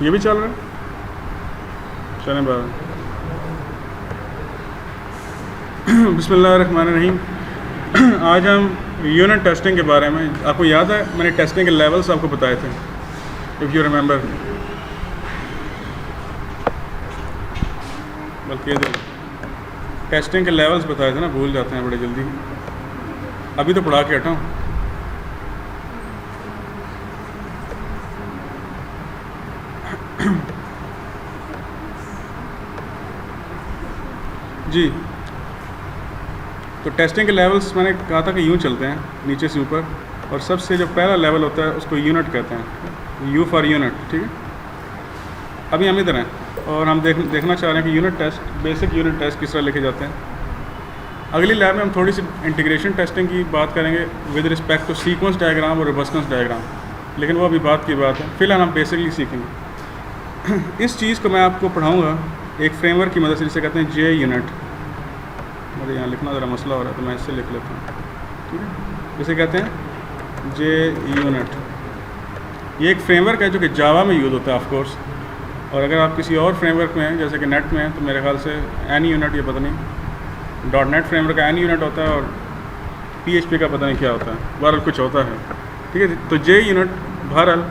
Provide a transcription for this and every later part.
ये भी चल रहा है, चलें बाहर। बिस्मिल्लाहिर्रहमानिर्रहीम। आज हम यूनिट टेस्टिंग के बारे में, आपको याद है मैंने टेस्टिंग के लेवल्स आपको बताए थे, इफ़ यू रिमेंबर। बल्कि टेस्टिंग के लेवल्स बताए थे ना, भूल जाते हैं बड़े जल्दी। अभी तो पढ़ा के हटा हूँ। जी, तो टेस्टिंग के लेवल्स मैंने कहा था कि यूँ चलते हैं नीचे से ऊपर, और सबसे जो पहला लेवल होता है उसको यूनिट कहते हैं, यू फॉर यूनिट। ठीक है, अभी हम इधर हैं और हम देखना चाह रहे हैं कि unit test, basic unit test किस तरह लिखे जाते हैं। अगली लैब में हम थोड़ी सी इंटीग्रेशन टेस्टिंग की बात करेंगे with respect to sequence diagram और रिवर्सनेस डायग्राम, लेकिन वो अभी बात की बात है। फ़िलहाल हम बेसिकली सीखेंगे। इस चीज़ को मैं आपको पढ़ाऊँगा एक फ्रेमवर्क की मदद से, जिसे कहते हैं जे यूनिट। मुझे यहाँ लिखना ज़रा मसला हो रहा है तो मैं इससे लिख लेता हूँ। ठीक है, इसे कहते हैं जे यूनिट। ये एक फ्रेमवर्क है जो कि जावा में यूज़ होता है ऑफ कोर्स, और अगर आप किसी और फ्रेमवर्क में हैं जैसे कि नेट में हैं तो मेरे ख्याल से एनी यूनिट, ये पता नहीं, डॉट नेट फ्रेमवर्क का एनी यूनिट होता है और PHP का पता नहीं क्या होता है, बहरहाल कुछ होता है। ठीक है, तो जे यूनिट बहरहाल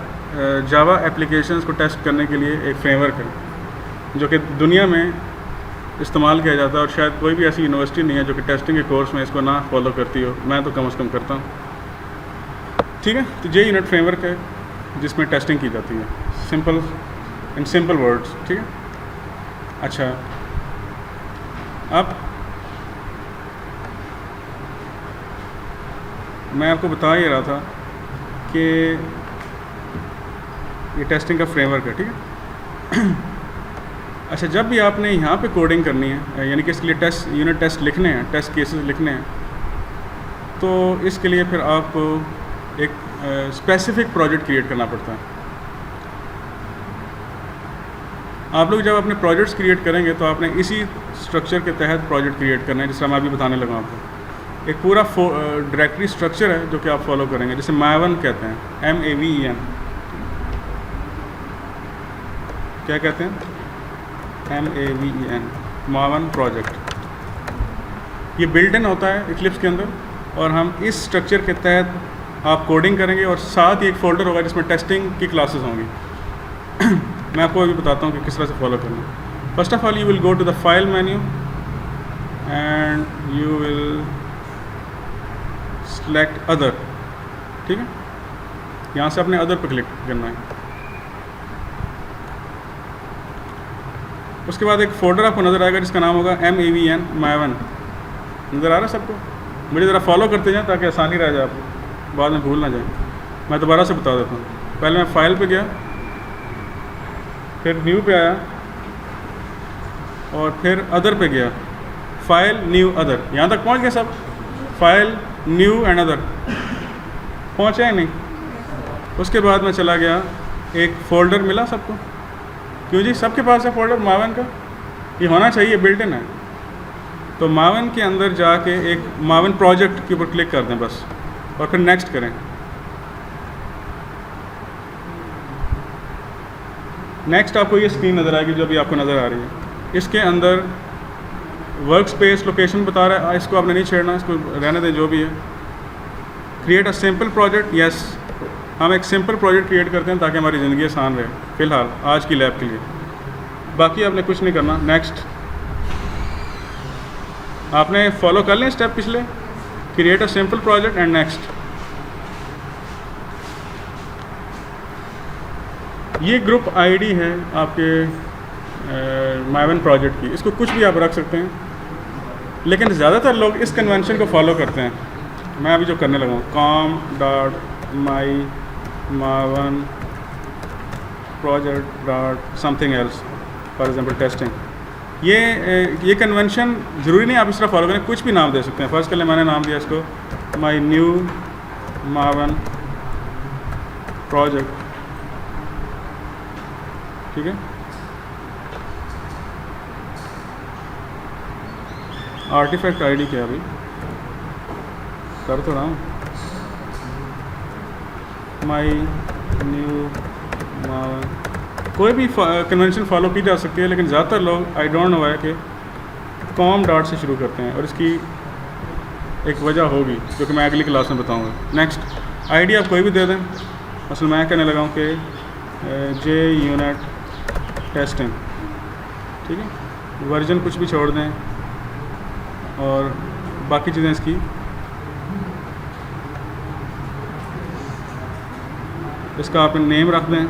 जावा एप्लीकेशंस को टेस्ट करने के लिए एक फ्रेमवर्क है जो कि दुनिया में इस्तेमाल किया जाता है, और शायद कोई भी ऐसी यूनिवर्सिटी नहीं है जो कि टेस्टिंग के कोर्स में इसको ना फॉलो करती हो। मैं तो कम से कम करता हूँ। ठीक है, तो जे यूनिट फ्रेमवर्क है जिसमें टेस्टिंग की जाती है, सिंपल, इन सिंपल वर्ड्स। ठीक है, अच्छा, अब मैं आपको बता ही रहा था कि ये टेस्टिंग का फ्रेमवर्क है। ठीक है, अच्छा, जब भी आपने यहाँ पे कोडिंग करनी है, यानी कि इसके लिए टेस्ट यूनिट टेस्ट लिखने हैं, टेस्ट केसेस लिखने हैं, तो इसके लिए फिर आपको एक स्पेसिफिक प्रोजेक्ट क्रिएट करना पड़ता है। आप लोग जब अपने प्रोजेक्ट्स क्रिएट करेंगे तो आपने इसी स्ट्रक्चर के तहत प्रोजेक्ट क्रिएट करना है, जिस तरह मैं अभी बताने लगा आपको। एक पूरा डायरेक्टरी स्ट्रक्चर है जो कि आप फॉलो करेंगे, जिसे मावन कहते हैं, MAVEN। क्या कहते हैं? MAVEN, मावन प्रोजेक्ट। ये बिल्ट इन होता है इक्लिप्स के अंदर, और हम इस स्ट्रक्चर के तहत आप कोडिंग करेंगे, और साथ ही एक फ़ोल्डर होगा जिसमें टेस्टिंग की क्लासेस होंगी। मैं आपको अभी बताता हूँ कि किस तरह से फॉलो करना है। First of all you will go to the file menu and you will select other. ठीक है, यहाँ से अपने अदर पर क्लिक करना है। उसके बाद एक फ़ोल्डर आपको नज़र आएगा जिसका नाम होगा MAVEN, मावन। नज़र आ रहा है सबको? मुझे ज़रा फॉलो करते जाएं ताकि आसानी रह जाए, आपको बाद में भूल ना जाए। मैं दोबारा से बता देता हूँ। पहले मैं फ़ाइल पे गया, फिर न्यू पे आया, और फिर अदर पे गया। फ़ाइल, न्यू, अदर, यहाँ तक पहुँच गए सब? फ़ाइल, न्यू एंड अदर पहुँचे ही नहीं। उसके बाद मैं चला गया, एक फ़ोल्डर मिला सबको? क्यों जी, सबके पास है फ़ोल्डर मावन का? ये होना चाहिए, बिल्ट इन है। तो मावन के अंदर जाके एक मावन प्रोजेक्ट के ऊपर क्लिक कर दें बस, और फिर नेक्स्ट करें। नेक्स्ट आपको ये स्क्रीन नज़र आएगी जो अभी आपको नज़र आ रही है। इसके अंदर वर्क स्पेस लोकेशन बता रहा है, इसको आपने नहीं छेड़ना, इसको रहने दें जो भी है। Create a simple project, yes, हम एक सिंपल प्रोजेक्ट क्रिएट करते हैं ताकि हमारी ज़िंदगी आसान रहे फ़िलहाल आज की लैब के लिए। बाकी आपने कुछ नहीं करना। नेक्स्ट आपने फॉलो कर लें स्टेप पिछले, create a simple project and next. ये ग्रुप आईडी है आपके मावन प्रोजेक्ट की, इसको कुछ भी आप रख सकते हैं, लेकिन ज़्यादातर लोग इस कन्वेंशन को फॉलो करते हैं। मैं अभी जो करने लगा हूँ, com.my-maven project.something else, for example testing. ये कन्वेंशन ज़रूरी नहीं आप इस तरह फॉलो करें, कुछ भी नाम दे सकते हैं। फर्स्ट के लिए मैंने नाम दिया इसको माई न्यू मावन प्रोजेक्ट। ठीक है, आर्टिफैक्ट आईडी क्या अभी कर तो रहा हूँ, माई न्यू मावन, कोई भी कन्वेंशन फॉलो की जा सकती है, लेकिन ज़्यादातर लोग आई डोंट नो है कि कॉम डॉट से शुरू करते हैं, और इसकी एक वजह होगी जो कि मैं अगली क्लास में बताऊंगा। नेक्स्ट आईडी आप कोई भी दे दें, असल मैं कहने लगा हूँ कि जे यूनिट टेस्टिंग, ठीक है। वर्जन कुछ भी छोड़ दें और बाकी चीज़ें इसकी इसका आप नेम रख दें।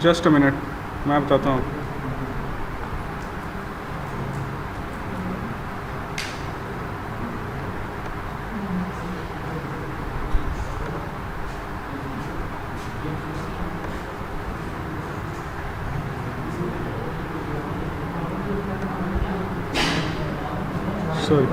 जस्ट अ मिनट, मैं बताता हूँ। सॉरी,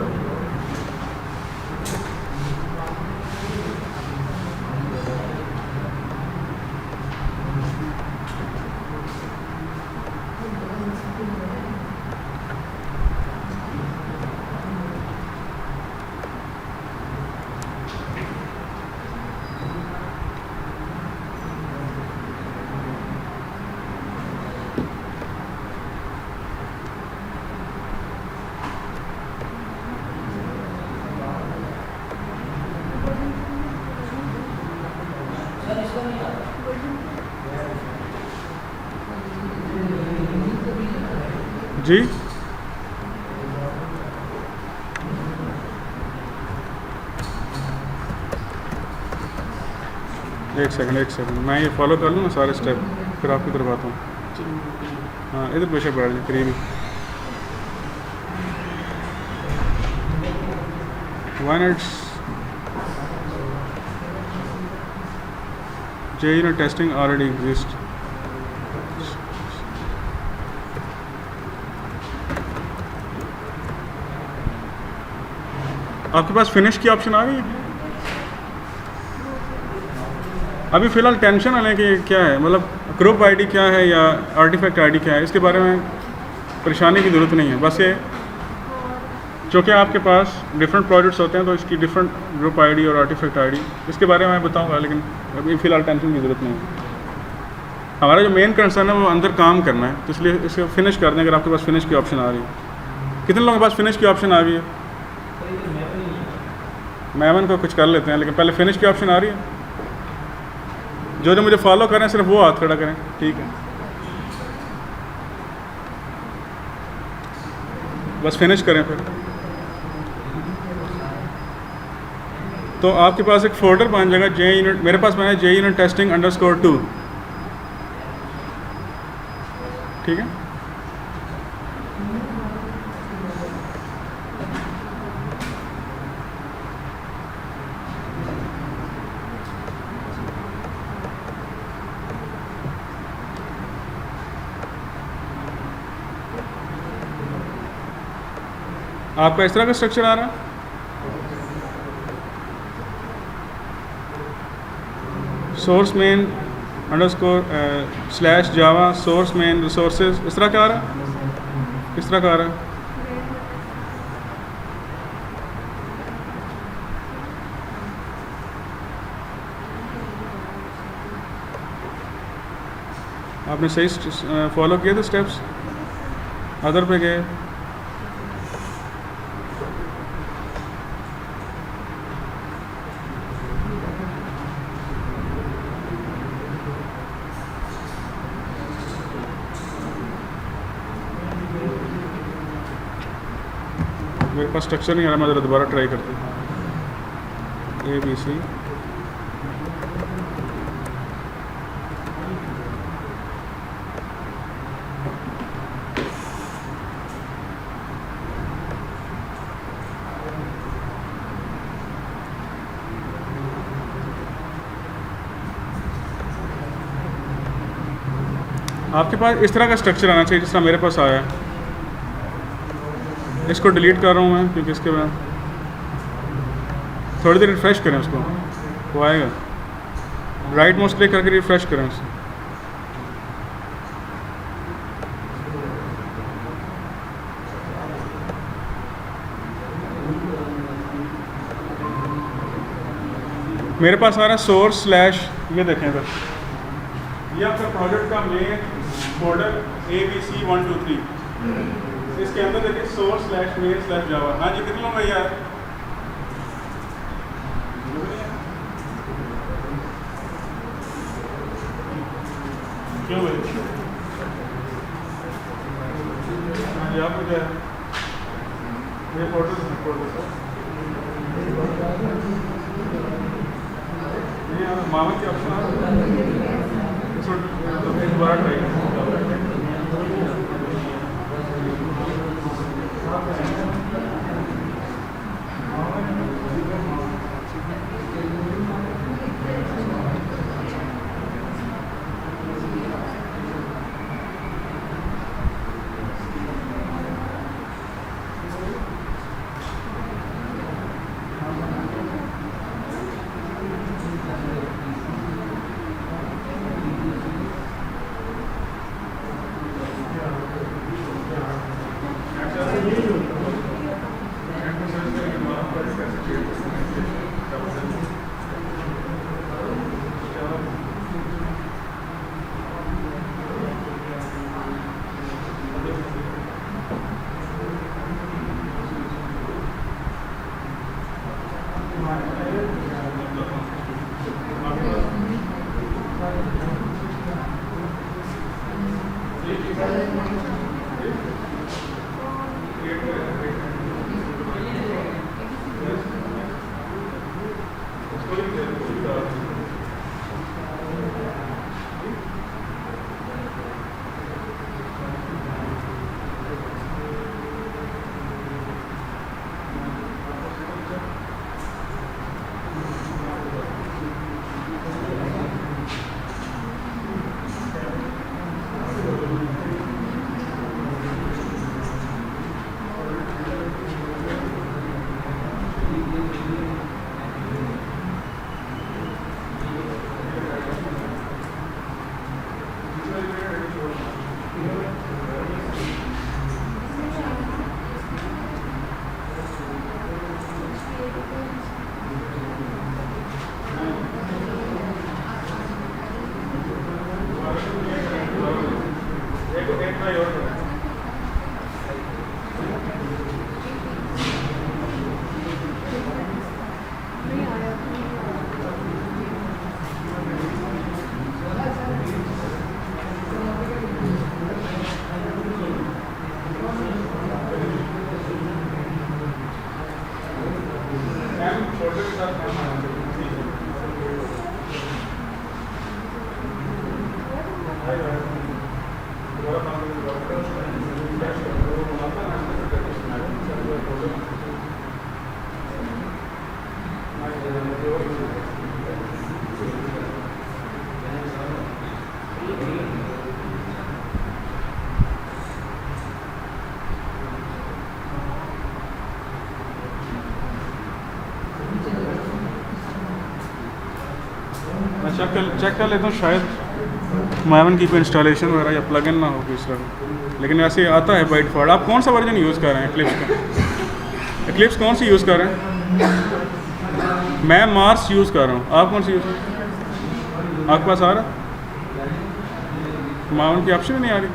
जी एक सेकंड मैं ये फॉलो कर लूँ ना सारे स्टेप, फिर आपकी तरफ आता हूँ। हाँ, इधर बेशक बैठ जाए करीब ही। When it's JUnit testing already exists, आपके पास फिनिश की ऑप्शन आ रही है। अभी फ़िलहाल टेंशन ना लें कि क्या है, मतलब ग्रुप आईडी क्या है या आर्टिफैक्ट आईडी क्या है, इसके बारे में परेशानी की ज़रूरत नहीं है। बस ये चूँकि आपके पास डिफरेंट प्रोजेक्ट्स होते हैं तो इसकी डिफरेंट ग्रुप आईडी और आर्टिफैक्ट आईडी, इसके बारे में मैं बताऊंगा, लेकिन अभी फ़िलहाल टेंशन की ज़रूरत नहीं है। हमारा जो मेन कंसर्न है वो अंदर काम करना है, तो इसलिए इसे फिनिश कर दें। अगर आपके पास फिनिश की ऑप्शन आ रही है, कितने लोगों के पास फिनिश की ऑप्शन आ गई है? मैमन को कुछ कर लेते हैं, लेकिन पहले फिनिश की ऑप्शन आ रही है। जो मुझे फॉलो करें सिर्फ वो हाथ खड़ा करें, ठीक है। बस फिनिश करें फिर। तो आपके पास एक फोल्डर बन जाएगा JUnit, मेरे पास बना है JUnit testing _2, ठीक है। आपका इस तरह का स्ट्रक्चर आ रहा है। Source main _/java source main resources, इस तरह का आ रहा है, इस तरह का आ रहा है। आपने सही फॉलो किए थे स्टेप्स, अदर पे गए। मेरे पास स्ट्रक्चर नहीं आ रहा, मैं ज़रा दोबारा ट्राई करता हूँ। ABC आपके पास इस तरह का स्ट्रक्चर आना चाहिए जिस तरह मेरे पास आया है। इसको डिलीट कर रहा हूँ मैं, क्योंकि इसके बाद थोड़ी देर रिफ्रेश करें उसको, वो आएगा। राइट माउस क्लिक करके रिफ्रेश करें उसे। मेरे पास आ रहा है सोर्स स्लैश, ये देखें इधर, ये आपका प्रोजेक्ट का मेन फोल्डर ABC123, इसके अंदर देखिए सोर्स स्लैश मेन स्लैश जावा। हाँ जी, कितने लोग भैया? क्यों भाई? हाँ जी, आपको क्या है? ये फोटो मामा की ऑप्शन दोबारा ट्राई चेक कर लेता हूँ, शायद मावन की कोई इंस्टॉलेशन वगैरह या प्लगइन ना हो इस तरह, लेकिन वैसे आता है बाय डिफ़ॉल्ट। आप कौन सा वर्जन यूज़ कर रहे हैं एक्लिप्स का? एक्लिप्स कौन सी यूज़ कर रहे हैं? मैं मार्स यूज़ कर रहा हूँ, आप कौन सी यूज़ कर रहे हैं? आपके पास आ रहा मावन की ऑप्शन ही नहीं आ रही?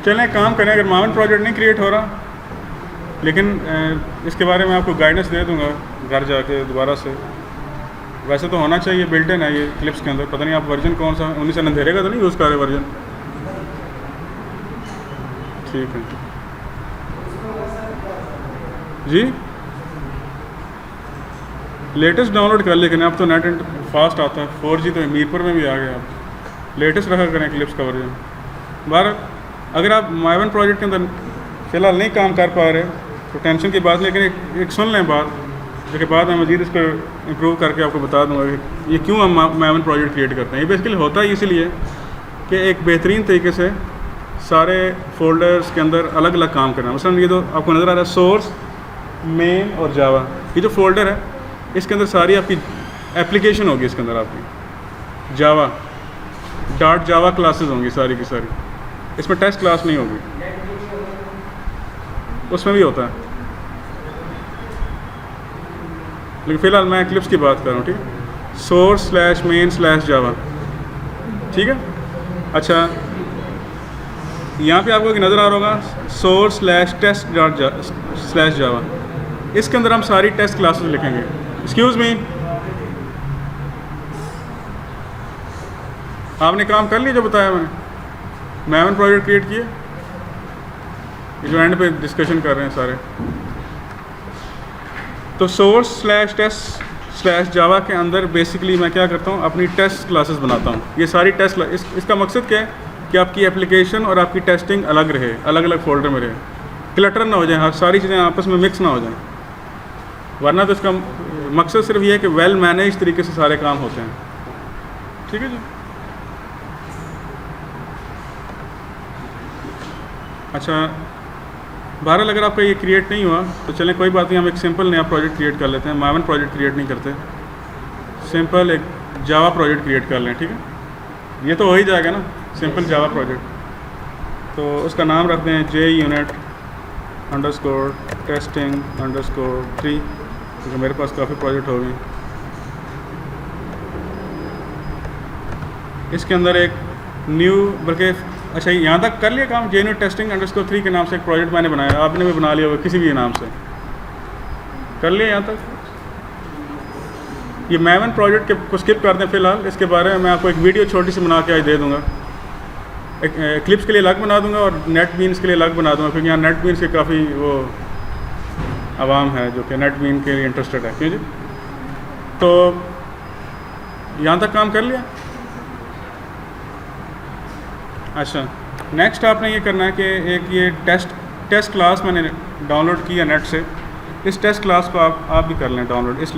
चलें काम करें, अगर मावन प्रोजेक्ट नहीं क्रिएट हो रहा, लेकिन इसके बारे में आपको गाइडेंस दे दूंगा घर जाके दोबारा से। वैसे तो होना चाहिए, बिल्ट इन है ये क्लिप्स के अंदर। पता नहीं आप वर्जन कौन सा 19 अंधेरे का तो नहीं यूज़ कर रहे वर्जन? ठीक है जी, लेटेस्ट डाउनलोड कर लेकिन अब तो नेट फास्ट आता है, 4G तो मीरपुर में भी आ गया, आप लेटेस्ट रखा करें क्लिप्स का वर्जन। बार अगर आप माइवन प्रोजेक्ट के अंदर फ़िलहाल नहीं काम कर पा रहे तो टेंशन की बात, लेकिन एक सुन लें बात, जो कि बाद में मज़ीद इस पर इम्प्रूव करके आपको बता दूंगा कि ये क्यों हम माइवन प्रोजेक्ट क्रिएट करते हैं। ये बेसिकली होता है इसीलिए कि एक बेहतरीन तरीके से सारे फोल्डर्स के अंदर अलग अलग काम करना। मसलन ये तो आपको नज़र आ रहा है सोर्स, मेन और जावा, ये जो फोल्डर है इसके अंदर सारी आपकी एप्लीकेशन होगी, इसके अंदर आपकी जावा .java क्लासेस होंगी सारी की सारी, इसमें टेस्ट क्लास नहीं होगी, उसमें भी होता है, लेकिन फ़िलहाल मैं क्लिप्स की बात कर रहा हूँ, ठीक है। source/main/java, ठीक है। अच्छा, यहाँ पे आपको एक नज़र आ रहा होगा source/test.java, इसके अंदर हम सारी टेस्ट क्लासेस लिखेंगे। एक्सक्यूज़ मी, आपने काम कर लिया जो बताया मैंने, माइवन प्रोजेक्ट क्रिएट किए, ये जो एंड पे डिस्कशन कर रहे हैं सारे। तो source/test/java के अंदर बेसिकली मैं क्या करता हूँ, अपनी टेस्ट क्लासेस बनाता हूँ। ये सारी टेस्ट इसका मकसद क्या है कि आपकी एप्लीकेशन और आपकी टेस्टिंग अलग रहे, अलग अलग फोल्डर में रहे, क्लटर ना हो जाए, हर सारी चीज़ें आपस में मिक्स ना हो जाएं, वरना तो इसका मकसद सिर्फ ये है कि वेल मैनेज तरीके से सारे काम होते हैं, ठीक है जी। अच्छा, बहरहाल अगर आपका ये क्रिएट नहीं हुआ तो चलें कोई बात नहीं, हम एक सिंपल नया प्रोजेक्ट क्रिएट कर लेते हैं। माइवन प्रोजेक्ट क्रिएट नहीं करते, सिंपल एक जावा प्रोजेक्ट क्रिएट कर लें, ठीक है। ये तो हो ही जाएगा ना, सिंपल जावा प्रोजेक्ट। तो उसका नाम रखते हैं JUnit_testing_3, क्योंकि मेरे पास काफ़ी प्रोजेक्ट हो गए। इसके अंदर एक न्यू, बल्कि अच्छा यहाँ तक कर लिया काम, JUnit_testing_3 के नाम से एक प्रोजेक्ट मैंने बनाया, आपने भी बना लिया होगा किसी भी नाम से, कर लिया यहाँ तक। ये माइवन प्रोजेक्ट को स्किप कर दें फ़िलहाल, इसके बारे में मैं आपको एक वीडियो छोटी सी बना के आज दे दूँगा, एक क्लिप्स के लिए अलग बना दूँगा और नेटबीन्स के लिए अलग बना दूँगा, क्योंकि यहाँ नेटबीन्स के काफ़ी वो आवाम है जो कि नेटबीन के लिए इंटरेस्टेड है, क्यों जी। तो यहाँ तक काम कर लिया। अच्छा, नेक्स्ट आपने ये करना है कि एक ये टेस्ट क्लास मैंने डाउनलोड किया नेट से, इस टेस्ट क्लास को आप भी कर लें डाउनलोड, इस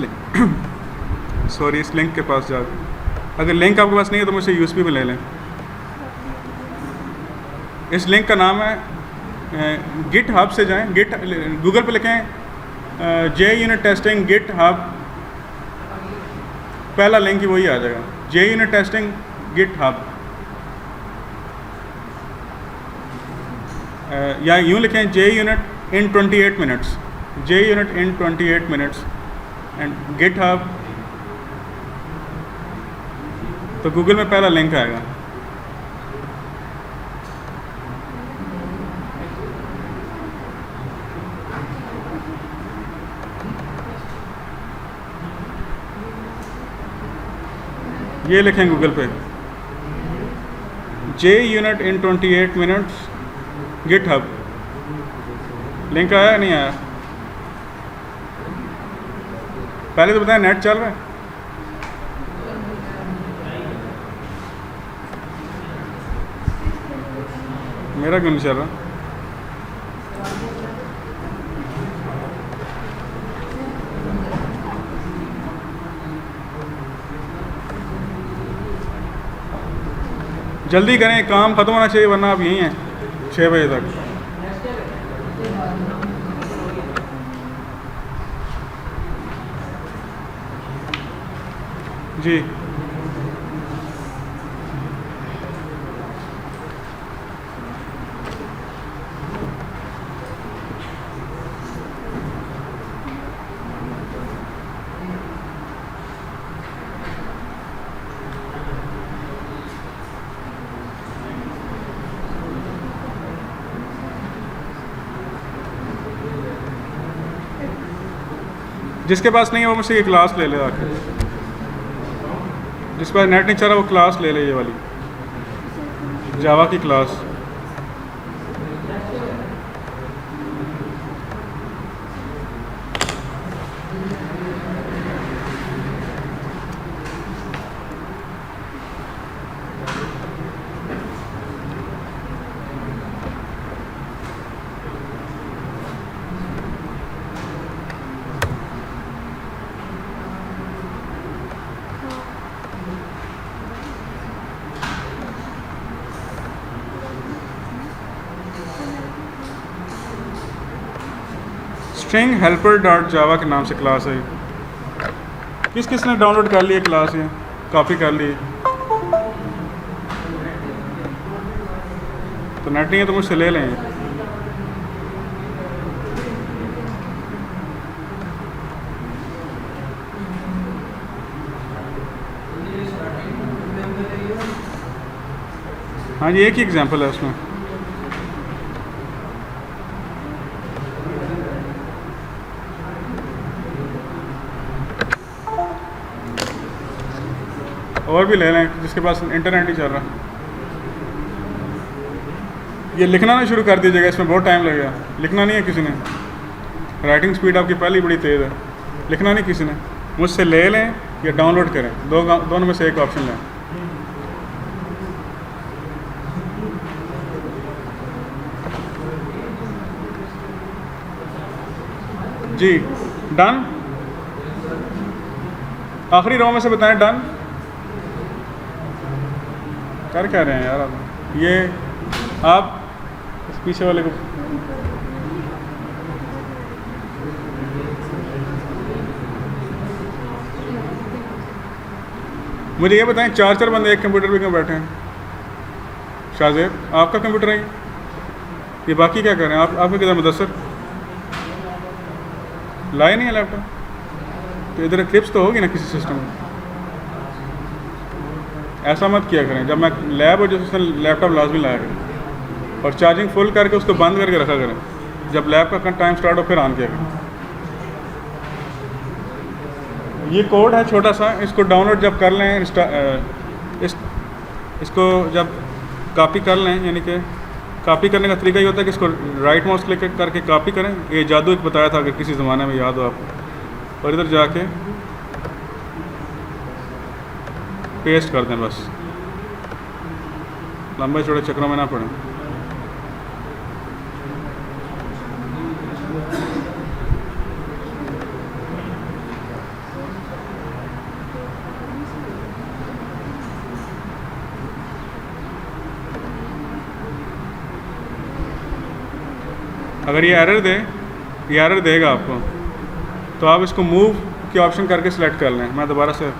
लिंक के पास जाकर। अगर लिंक आपके पास नहीं है तो मुझसे यूएसबी में ले लें। इस लिंक का नाम है GitHub से जाएं, गूगल पे लिखें JUnit testing GitHub, पहला लिंक ही वही आ जाएगा, JUnit testing GitHub, या यूँ लिखें JUnit in 28 minutes, JUnit in 28 minutes and GitHub, तो गूगल में पहला लिंक आएगा। ये लिखें गूगल पे JUnit in 28 minutes GitHub, link आया नहीं आया? पहले तो बताएं नेट चल रहा है? मेरा क्यों नहीं चल रहा? जल्दी करें, काम ख़त्म होना चाहिए वरना आप यहीं हैं 6 बजे तक। जी जिसके पास नहीं है वो मुझसे ये क्लास ले ले आके, जिस पर नेट नहीं चल रहा वो क्लास ले ले, ये वाली जावा की क्लास। स्ट्रिंग हेल्पर डॉट जावा के नाम से क्लास है। किस किस ने डाउनलोड कर ली है क्लास, ये कॉपी कर ली? तो नेट नहीं है तो मुझसे ले लें। हाँ जी, एक ही एग्जांपल है उसमें। और भी ले लें जिसके पास इंटरनेट नहीं चल रहा। ये लिखना ना शुरू कर दीजिएगा, इसमें बहुत टाइम लगेगा। लिखना नहीं है किसी ने, राइटिंग स्पीड आपकी पहले बड़ी तेज़ है। लिखना नहीं किसी ने, मुझसे ले लें या डाउनलोड करें, दोनों में से एक ऑप्शन लें। जी डन। आखिरी रो में से बताएं डन। कर क्या रहे हैं यार आप? ये आप इस पीछे वाले को मुझे ये बताएं, चार बंदे एक कंप्यूटर पे क्यों बैठे हैं? शाहजेब आपका कंप्यूटर है ये बाकी क्या कर रहे हैं? आपका किधर मुदस्सर लाए नहीं है लैपटॉप? तो इधर क्लिप्स तो होगी ना किसी सिस्टम में। ऐसा मत किया करें, जब मैं लैब और जिस लैपटॉप लाजमी लाया करें और चार्जिंग फुल करके उसको बंद करके रखा करें। जब लैब का टाइम स्टार्ट हो फिर ऑन किया करें। ये कोड है छोटा सा, इसको डाउनलोड जब कर लें इसको जब कॉपी कर लें, यानी कि कॉपी करने का तरीका ये होता है कि इसको राइट माउस क्लिक करके कॉपी करें। ये जादू एक बताया था, अगर किसी ज़माने में याद हो आपको। और इधर जाके पेस्ट कर दें, बस लंबे छोटे चक्रों में ना पड़ें। अगर ये एरर देगा आपको, तो आप इसको मूव के ऑप्शन करके सिलेक्ट कर लें। मैं दोबारा से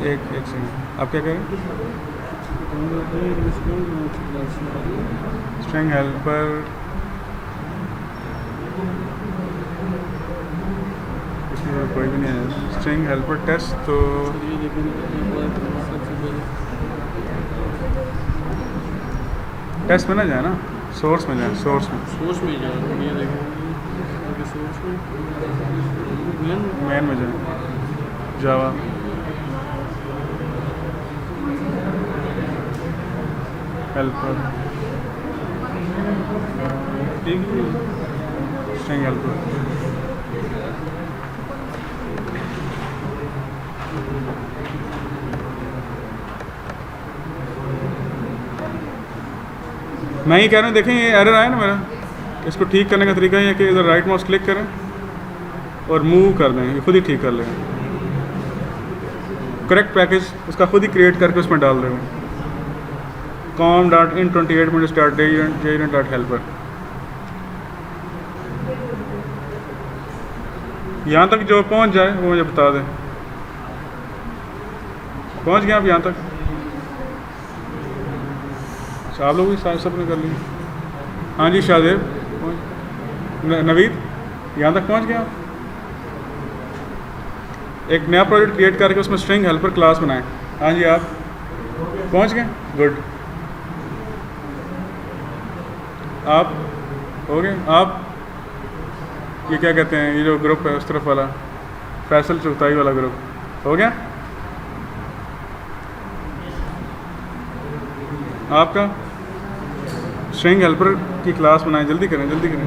एक सेकंड, आप क्या करें? स्ट्रिंग हेल्पर इसमें कोई भी नहीं है। स्ट्रिंग हेल्पर टेस्ट, तो टेस्ट में ना जाए ना, सोर्स में जाए। सोर्स में जाए, ये देखें सोर्स में मेन में जाए, जावा हेल्पर स्ट्रिंग हेल्पर। मैं ही कह रहा हूँ, देखें ये एरर आया ना मेरा। इसको ठीक करने का तरीका ये है कि इधर राइट माउस क्लिक करें और मूव कर दें, ये खुद ही ठीक कर लें। करेक्ट पैकेज उसका खुद ही क्रिएट करके उसमें डाल देंगे। com.in28minutes.junit.helper। यहाँ तक जो पहुँच जाए वो मुझे बता दें। पहुँच गए आप यहाँ तक? अच्छा, आप लोग भी सबने कर लिए? हाँ जी शाहजेब, नवीद, यहाँ तक पहुँच गए आप? एक नया प्रोजेक्ट क्रिएट करके उसमें स्ट्रिंग हेल्पर क्लास बनाएं। हाँ जी, आप पहुँच गए? गुड। आप हो गए? आप ये क्या कहते हैं, ये जो ग्रुप है उस तरफ वाला, फैसल चुगताई वाला ग्रुप हो गया आपका? स्ट्रिंग हेल्पर की क्लास बनाएं, जल्दी करें, जल्दी करें।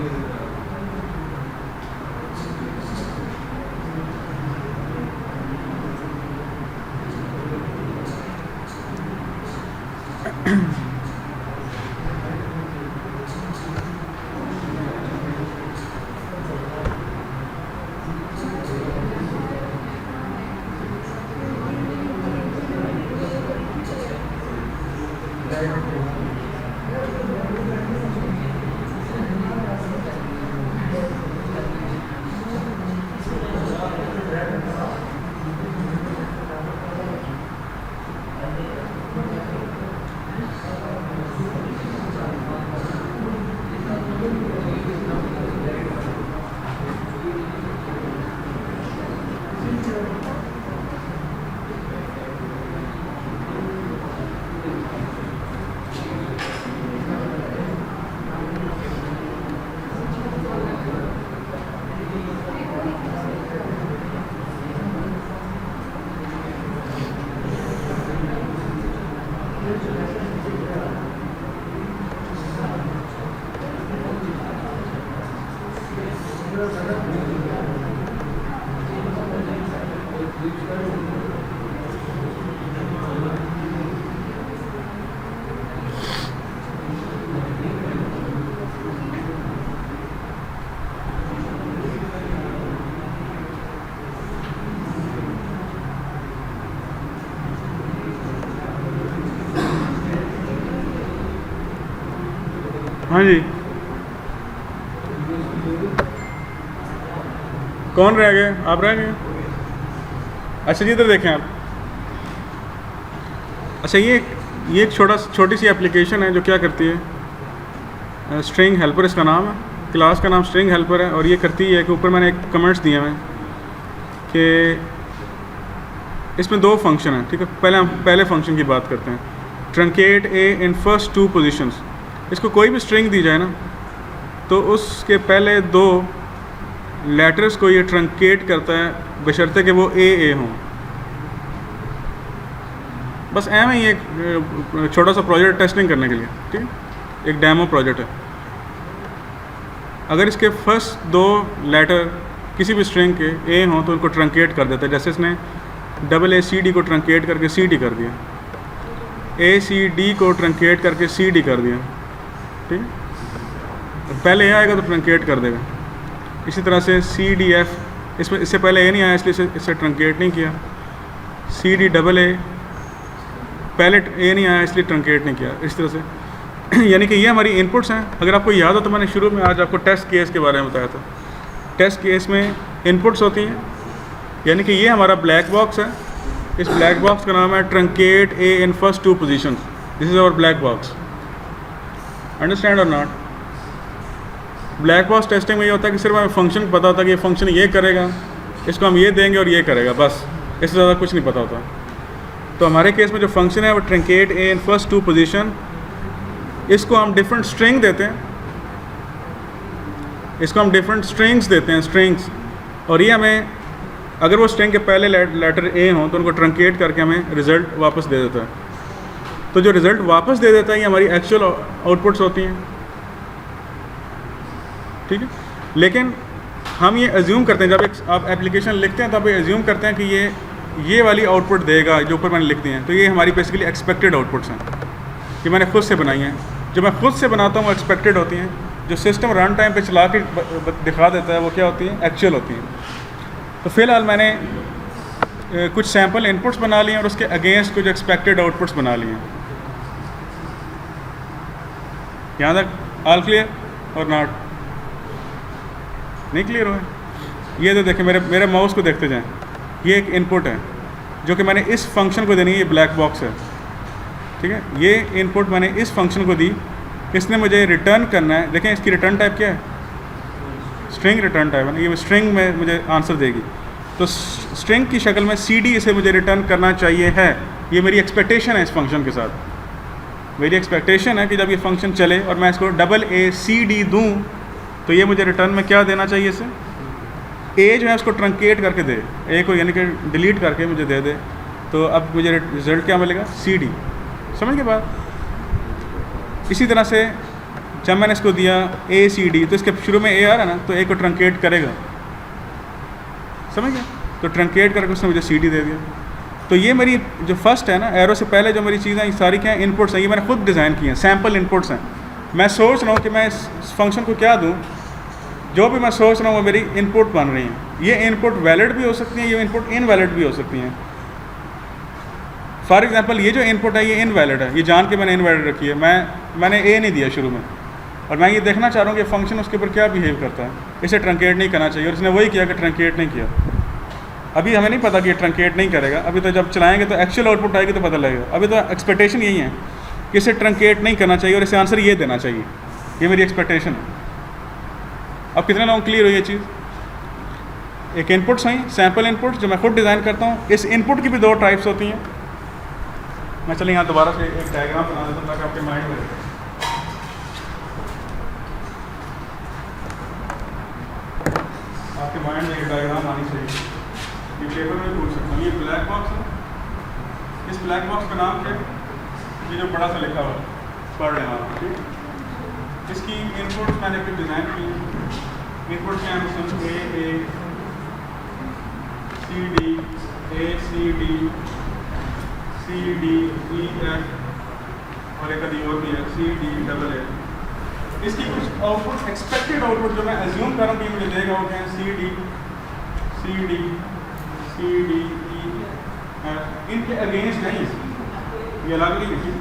हाँ जी, कौन रह गए? आप रह गए? अच्छा जी, इधर देखें आप। अच्छा, ये एक छोटी सी एप्लीकेशन है जो क्या करती है, स्ट्रिंग हेल्पर इसका नाम है, क्लास का नाम स्ट्रिंग हेल्पर है। और ये करती है कि ऊपर मैंने एक कमेंट्स दिए हैं कि इसमें दो फंक्शन हैं, ठीक है। पहले फंक्शन की बात करते हैं, truncate A in first two positions. इसको कोई भी स्ट्रिंग दी जाए ना, तो उसके पहले दो लेटर्स को ये ट्रंकेट करता है, बशर्ते कि वो ए हों। बस एम ही एक छोटा सा प्रोजेक्ट टेस्टिंग करने के लिए, ठीक है, एक डेमो प्रोजेक्ट है। अगर इसके फर्स्ट दो लेटर किसी भी स्ट्रिंग के ए हों तो उनको ट्रंकेट कर देता है। जैसे इसने AACD को ट्रंकेट करके CD कर दिया, ACD को ट्रंकेट करके CD कर दिया, ठीक है। पहले ए आएगा तो ट्रंकेट कर देगा। इसी तरह से CDF, इसमें इससे पहले ए नहीं आया इसलिए इसे ट्रंकेट नहीं किया। CDAA, पहले ए नहीं आया इसलिए ट्रंकेट नहीं किया। इस तरह से यानी कि ये हमारी इनपुट्स हैं। अगर आपको याद हो तो मैंने शुरू में आज आपको टेस्ट केस के बारे में बताया था। टेस्ट केस में इनपुट्स होती हैं, यानी कि ये हमारा ब्लैक बॉक्स है। इस ब्लैक बॉक्स का नाम है truncate A in first two positions. This is our black box. Understand और नॉट? ब्लैक बॉक्स टेस्टिंग में ये होता है कि सिर्फ हमें फंक्शन पता होता है कि ये फंक्शन ये करेगा, इसको हम ये देंगे और ये करेगा, बस। इससे ज़्यादा कुछ नहीं पता होता। तो हमारे केस में जो फंक्शन है वो truncate A in first two position, इसको हम डिफरेंट स्ट्रिंग देते हैं, इसको हम डिफरेंट स्ट्रिंग्स देते हैं, स्ट्रिंग्स। और ये हमें, अगर वो स्ट्रिंग के पहले लेटर ए हों तो उनको ट्रंकेट करके हमें रिज़ल्ट वापस दे देता है। तो जो रिज़ल्ट वापस दे देता है ये हमारी एक्चुअल आउटपुट्स होती हैं, ठीक है। लेकिन हम ये एज्यूम करते हैं, जब आप एप्लीकेशन लिखते हैं तो आप ये एज्यूम करते हैं कि ये वाली आउटपुट देगा जो ऊपर मैंने लिख दी हैं। तो ये हमारी बेसिकली एक्सपेक्टेड आउटपुट्स हैं, कि मैंने खुद से बनाई हैं। जो मैं खुद से बनाता हूँ वो एक्सपेक्टेड होती हैं। जो सिस्टम रन टाइम पे चला के दिखा देता है वो क्या होती हैं, एक्चुअल होती हैं। तो फ़िलहाल मैंने कुछ सैम्पल इनपुट्स बना लिए और उसके अगेंस्ट कुछ एक्सपेक्टेड आउटपुट्स बना लिए। यहाँ तक ऑल क्लियर और नॉट? नहीं क्लियर हो? ये तो देखें, मेरे माउस को देखते जाएं। ये एक इनपुट है जो कि मैंने इस फंक्शन को देनी है, ये ब्लैक बॉक्स है, ठीक है। ये इनपुट मैंने इस फंक्शन को दी, इसने मुझे रिटर्न करना है। देखें इसकी रिटर्न टाइप क्या है, स्ट्रिंग रिटर्न टाइप है। ये स्ट्रिंग में मुझे आंसर देगी, तो स्ट्रिंग की शक्ल में CD इसे मुझे रिटर्न करना चाहिए है। ये मेरी एक्सपेक्टेशन है इस फंक्शन के साथ। मेरी एक्सपेक्टेशन है कि जब ये फंक्शन चले और मैं इसको AACD दूँ तो ये मुझे रिटर्न में क्या देना चाहिए इसे, ए जो है उसको ट्रंकेट करके दे, ए को यानी कि डिलीट करके मुझे दे दे। तो अब मुझे रिज़ल्ट क्या मिलेगा, CD। समझ के बाद इसी तरह से जब मैंने इसको दिया ACD, तो इसके शुरू में ए आ रहा है ना, तो ए को ट्रंकेट करेगा, समझ गया। तो ट्रंकेट करके उसने मुझे CD दे दिया। तो ये मेरी जो फर्स्ट है ना, एरो से पहले जो मेरी चीज़ें सारी क्या हैं, इनपुट्स हैं। ये मैंने खुद डिज़ाइन की हैं, सैम्पल इनपुट्स हैं। मैं सोच रहा हूँ कि मैं इस फंक्शन को क्या दूँ, जो भी मैं सोच रहा हूँ वो मेरी इनपुट बन रही हैं। ये इनपुट वैलिड भी हो सकती हैं, ये इनपुट इनवैलिड भी हो सकती हैं। फॉर एग्जांपल ये जो इनपुट है ये इनवैलिड है, ये जान के मैंने इनवैलिड रखी है। मैंने ए नहीं दिया शुरू में, और मैं ये देखना चाह रहा हूँ कि फंक्शन उसके ऊपर क्या बिहेव करता है। इसे ट्रंकेट नहीं करना चाहिए, और इसने वही किया कि ट्रंकेट नहीं किया। अभी हमें नहीं पता कि ये ट्रंकेट नहीं करेगा, अभी तो जब चलाएंगे तो एक्चुअल आउटपुट आएगी तो पता लगेगा। अभी तो एक्सपेक्टेशन यही है कि इसे ट्रंकेट नहीं करना चाहिए और इसे आंसर ये देना चाहिए। ये मेरी एक्सपेक्टेशन है। अब कितने लोगों क्लियर हुई ये चीज़? एक इनपुट्स हैं, सैम्पल इनपुट्स जो मैं खुद डिज़ाइन करता हूँ। इस इनपुट की भी दो टाइप्स होती हैं। मैं चलिए यहाँ दोबारा से एक डायग्राम बना देता हूँ ताकि आपके माइंड में रहे। आपके माइंड में एक डायग्राम आनी चाहिए। ये पेपर में पूछ सकता हूँ। ये ब्लैक बॉक्स है। इस ब्लैक बॉक्स का नाम क्या है? ये जो बड़ा सा लिखा हुआ है, पढ़ लेना आप, ठीक। इसकी इनपुट्स मैंने फिर डिज़ाइन की। इनपुट क्या है उसमें A C D A C D C D E F और एक आदि और भी है सी डी डबल ए। इसकी कुछ आउटपुट एक्सपेक्टेड आउटपुट जो मैं एज्यूम कर रहा हूँ कि मुझे देगा वो क्या है सी डी ई एफ। इनके अगेंस्ट नहीं ये अलग नहीं लिखी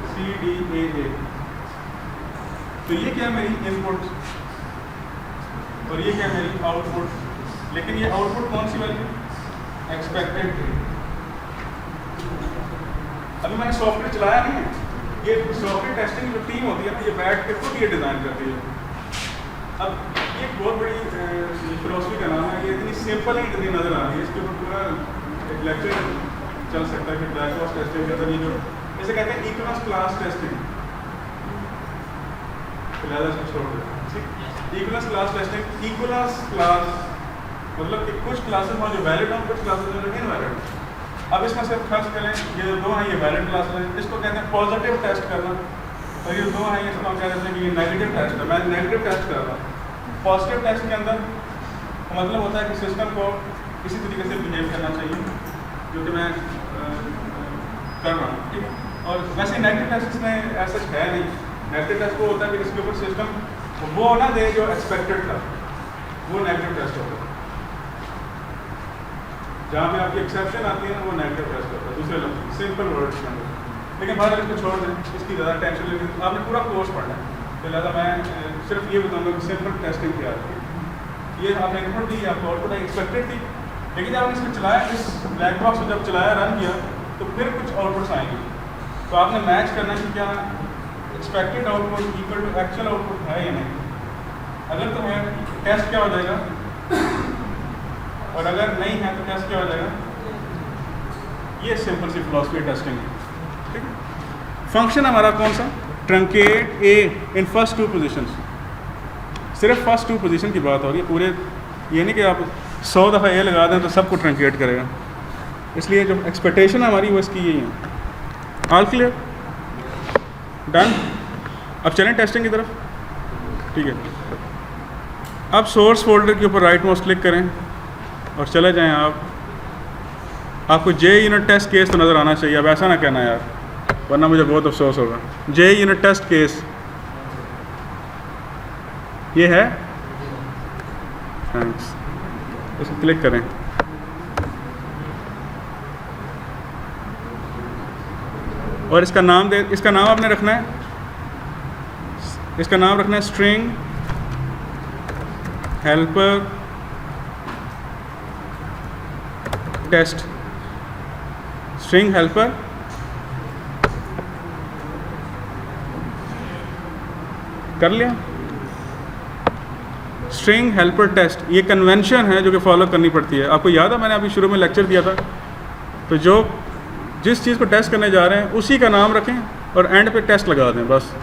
सी डी ए। तो ये क्या मेरी इनपुट और ये क्या मेरी आउटपुट, लेकिन ये आउटपुट कौन सी वाली एक्सपेक्टेड। अभी मैंने सॉफ्टवेयर चलाया नहीं है, ये सॉफ्टवेयर टेस्टिंग जो टीम होती है ना ये बैठ के खुद ये डिज़ाइन करती है। अब ये एक बहुत बड़ी फिलोसफी का नाम है, ये इतनी सिंपल ही इतनी नज़र आ रही है, इसके ऊपर पूरा एक लेक्चर चल सकता है कि ब्लैक बॉक्स टेस्टिंग के अंदर ये जो इसे कहते हैं इक्वलेंस क्लास टेस्टिंग, फिलहाल इसको छोड़ दें। Equivalence class testing, equivalence class मतलब कि कुछ क्लासेस में जो वैलिड हों, कुछ क्लासेस में जो इनवैलिड हों। अब इसमें से फर्स्ट करें ये दो हैं, ये वैलिड क्लासेस हैं, इसको कहते हैं पॉजिटिव टेस्ट करना, और ये दो हैं इसको हम कह देते हैं कि ये नेगेटिव टेस्ट है। मैं नेगेटिव टेस्ट कर रहा हूँ। पॉजिटिव टेस्ट के अंदर मतलब होता है कि सिस्टम को इसी तरीके से बिहेव करना चाहिए जो कि मैं कर रहा हूँ, ठीक है। और वैसे नेगेटिव टेस्ट इसमें ऐसा है नहीं। नेगेटिव टेस्ट वो होता है कि इसके ऊपर सिस्टम वो ना दे जो एक्सपेक्टेड था, वो नेगेटिव टेस्ट होता है। जहाँ पे आपकी एक्सेप्शन आती है ना वो नेगेटिव टेस्ट होता है, दूसरे लफ्ज़ सिंपल वर्ड्स के अंदर। लेकिन बाहर इसको छोड़ दें, इसकी ज़्यादा टेंशन लेकिन आपने पूरा कोर्स पढ़ना है, तो लिहाजा मैं सिर्फ ये बताऊँगा कि सिंपल टेस्टिंग क्या है। ये आपने इनपुट दी, आपको आउटपुट एक्सपेक्टेड थी, लेकिन जब आपने इसको चलाया, इस ब्लैक बॉक्स में जब चलाया रन किया तो फिर कुछ आउटपुट्स आएंगे। तो आपने मैच करना कि क्या expected output equal to actual output है या नहीं। अगर तो है टेस्ट क्या हो जाएगा, और अगर नहीं है तो टेस्ट क्या हो जाएगा। ये सिंपल सी फिलॉसफी टेस्टिंग है, ठीक है। फंक्शन हमारा कौन सा, truncate A in first two positions. सिर्फ फर्स्ट टू पोजीशन की बात हो रही है, पूरे ये नहीं कि आप 100 दफ़ा ए लगा दें तो सबको ट्रंकेट करेगा। इसलिए जो एक्सपेक्टेशन हमारी वो इसकी यही है। All clear, done. अब चलें टेस्टिंग की तरफ, ठीक है। अब सोर्स फोल्डर के ऊपर राइट माउस क्लिक करें और चले जाएं आप। आपको जे यूनिट टेस्ट केस तो नज़र आना चाहिए। अब ऐसा ना कहना यार, वरना मुझे बहुत अफसोस होगा। जे यूनिट टेस्ट केस ये है, थैंक्स। इसको क्लिक करें, और इसका नाम इसका नाम आपने रखना है, इसका नाम रखना है string helper test. String helper कर लिया। स्ट्रिंग हेल्पर टेस्ट ये कन्वेंशन है जो कि फॉलो करनी पड़ती है। आपको याद है मैंने अभी शुरू में लेक्चर दिया था, तो जो जिस चीज़ को टेस्ट करने जा रहे हैं उसी का नाम रखें और एंड पे टेस्ट लगा दें, बस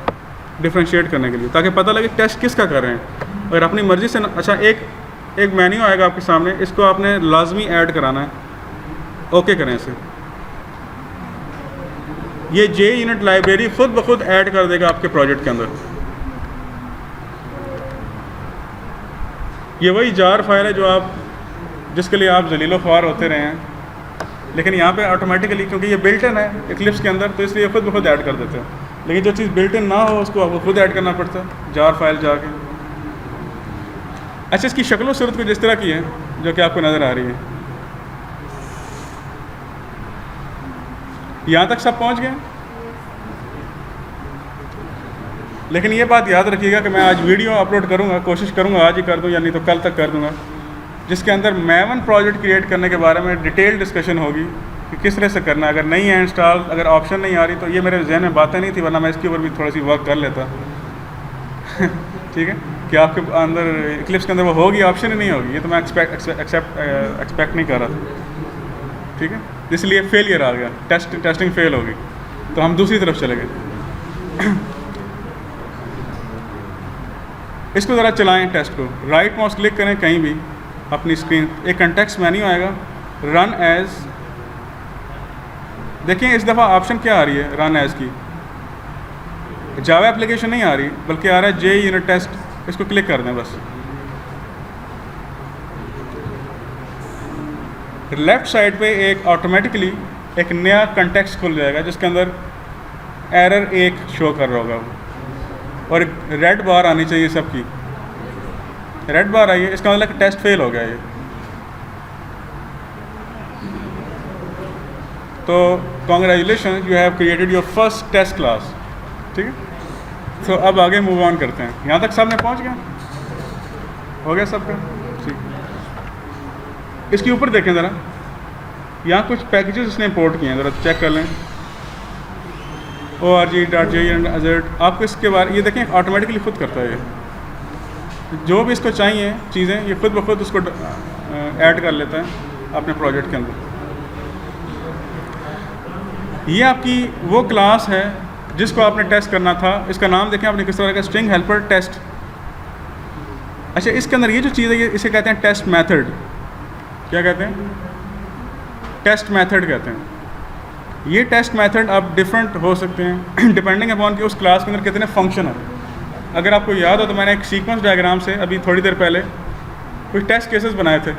डिफ्रेंशिएट करने के लिए, ताकि पता लगे टेस्ट किसका कर रहे हैं। और अपनी मर्ज़ी से अच्छा एक मेन्यू आएगा आपके सामने, इसको आपने लाजमी ऐड कराना है। ओके करें इसे, ये जे यूनिट लाइब्रेरी खुद ब खुद ऐड कर देगा आपके प्रोजेक्ट के अंदर। ये वही जार फाइल है जो जिसके लिए आप जलीलो ख्वार होते रहे हैं, लेकिन यहाँ पे ऑटोमेटिकली क्योंकि ये बिल्ट इन है इक्लिप्स के अंदर, तो इसलिए खुद ब खुद ऐड कर देते हैं। लेकिन जो चीज़ बिल्ट इन ना हो उसको आपको खुद ऐड करना पड़ता है जार फाइल जाके। अच्छा, इसकी शक्ल और सूरत कुछ इस तरह की है जो कि आपको नज़र आ रही है। यहाँ तक सब पहुँच गए। लेकिन ये बात याद रखिएगा कि मैं आज वीडियो अपलोड करूँगा, कोशिश करूँगा आज ही कर दूँ या नहीं तो कल तक कर दूँगा, जिसके अंदर मैवन प्रोजेक्ट क्रिएट करने के बारे में डिटेल डिस्कशन होगी कि किस तरह से करना है। अगर नहीं है इंस्टॉल, अगर ऑप्शन नहीं आ रही, तो ये मेरे जहन में बातें नहीं थी, वरना मैं इसके ऊपर भी थोड़ी सी वर्क कर लेता। ठीक है, कि आपके अंदर इक्लिप्स के अंदर वो होगी, ऑप्शन ही नहीं होगी, ये तो मैं एक्सपेक्ट नहीं कर रहा था। ठीक है, इसलिए फेलियर आ गया, टेस्टिंग फेल होगी, तो हम दूसरी तरफ चले गए। इसको ज़रा चलाएं टेस्ट को, राइट माउस क्लिक करें कहीं भी अपनी स्क्रीन, एक कंटेक्स्ट मेन्यू आएगा, रन एज। देखिए इस दफ़ा ऑप्शन क्या आ रही है रन एज की, जावा एप्लीकेशन नहीं आ रही बल्कि आ रहा है जे यूनिट टेस्ट। इसको क्लिक कर दें बस, लेफ़्ट साइड पे एक ऑटोमेटिकली एक नया कंटेक्स्ट खुल जाएगा जिसके अंदर एरर 1 शो कर रहा होगा वो, और रेड बार आनी चाहिए सबकी। रेड बार आई है, इसका मतलब टेस्ट फेल हो गया ये। तो congratulation, you have created your first test class. ठीक है, तो अब आगे मूव ऑन करते हैं। यहाँ तक सब ने पहुँच गया, हो गया सबका? ठीक। इसके ऊपर देखें ज़रा, यहाँ कुछ पैकेजेस इसने इंपोर्ट किए हैं, ज़रा चेक कर लें। org.jazert, आपको इसके बारे ये देखें ऑटोमेटिकली खुद करता है ये, जो भी इसको चाहिए चीज़ें ये खुद ब खुद उसको ऐड कर लेता है अपने प्रोजेक्ट के अंदर। ये आपकी वो क्लास है जिसको आपने टेस्ट करना था। इसका नाम देखें आपने किस तरह का, स्ट्रिंग हेल्पर टेस्ट। अच्छा, इसके अंदर ये जो चीज़ है ये इसे कहते हैं टेस्ट मेथड। क्या कहते हैं? टेस्ट मेथड कहते हैं। ये टेस्ट मेथड अब डिफरेंट हो सकते हैं डिपेंडिंग अपॉन कि उस क्लास के अंदर कितने फंक्शन हैं। अगर आपको याद हो तो मैंने एक सीक्वेंस डायग्राम से अभी थोड़ी देर पहले कुछ टेस्ट केसेस बनाए थे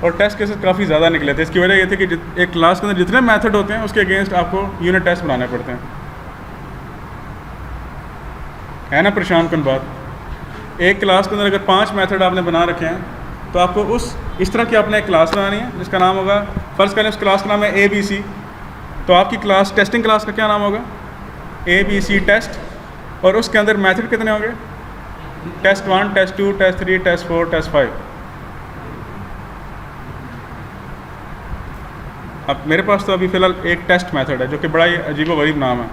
और टेस्ट केसेस काफ़ी ज़्यादा निकले थे। इसकी वजह ये थी कि एक क्लास के अंदर जितने मेथड होते हैं उसके अगेंस्ट आपको यूनिट टेस्ट बनाने पड़ते हैं। है ना परेशान कन बात? एक क्लास के अंदर अगर 5 मेथड आपने बना रखे हैं तो आपको इस तरह की आपने एक क्लास बनानी है जिसका नाम होगा, फ़र्ज़ करें उस क्लास का नाम है ABC, तो आपकी क्लास टेस्टिंग क्लास का क्या नाम होगा? ABC test. और उसके अंदर मेथड कितने होंगे? Test 1, test 2, test 3, test 4, test 5। अब मेरे पास तो अभी फ़िलहाल एक टेस्ट मेथड है जो कि बड़ा ही अजीबो-गरीब नाम है,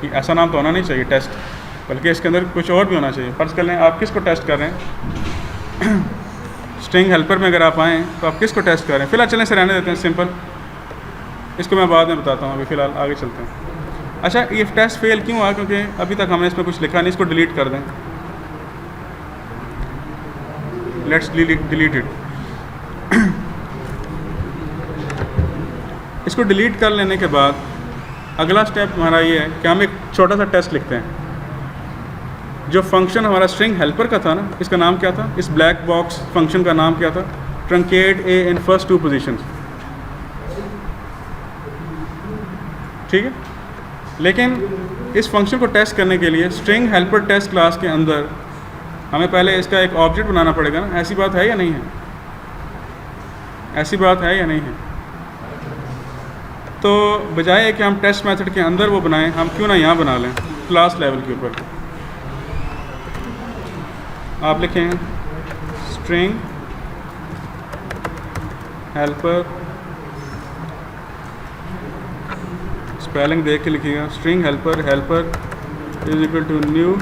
कि ऐसा नाम तो होना नहीं चाहिए टेस्ट, बल्कि इसके अंदर कुछ और भी होना चाहिए। फ़र्ज़ कर लें आप किसको टेस्ट कर रहे हैं स्ट्रिंग हेल्पर में अगर आप आएँ तो आप किसको टेस्ट कर रहे हैं? फ़िलहाल चलें से रहने देते हैं सिंपल, इसको मैं बाद में बताता हूँ, अभी फ़िलहाल आगे चलते हैं। अच्छा, ये टेस्ट फेल क्यों हुआ? क्योंकि अभी तक हमने इसमें कुछ लिखा नहीं, इसको डिलीट कर दें। Let's delete it. इसको डिलीट कर लेने के बाद अगला स्टेप हमारा ये है कि हम एक छोटा सा टेस्ट लिखते हैं। जो फंक्शन हमारा स्ट्रिंग हेल्पर का था ना, इसका नाम क्या था? इस ब्लैक बॉक्स फंक्शन का नाम क्या था? Truncate A in first 2 positions. ठीक है, लेकिन इस फंक्शन को टेस्ट करने के लिए स्ट्रिंग हेल्पर टेस्ट क्लास के अंदर हमें पहले इसका एक ऑब्जेक्ट बनाना पड़ेगा ना। ऐसी बात है या नहीं है? ऐसी बात है या नहीं है? तो बजाय कि हम टेस्ट मेथड के अंदर वो बनाएं, हम क्यों ना यहाँ बना लें क्लास लेवल के ऊपर। आप लिखें स्ट्रिंग हेल्पर, स्पेलिंग देख के लिखिएगा, string helper, helper is equal to new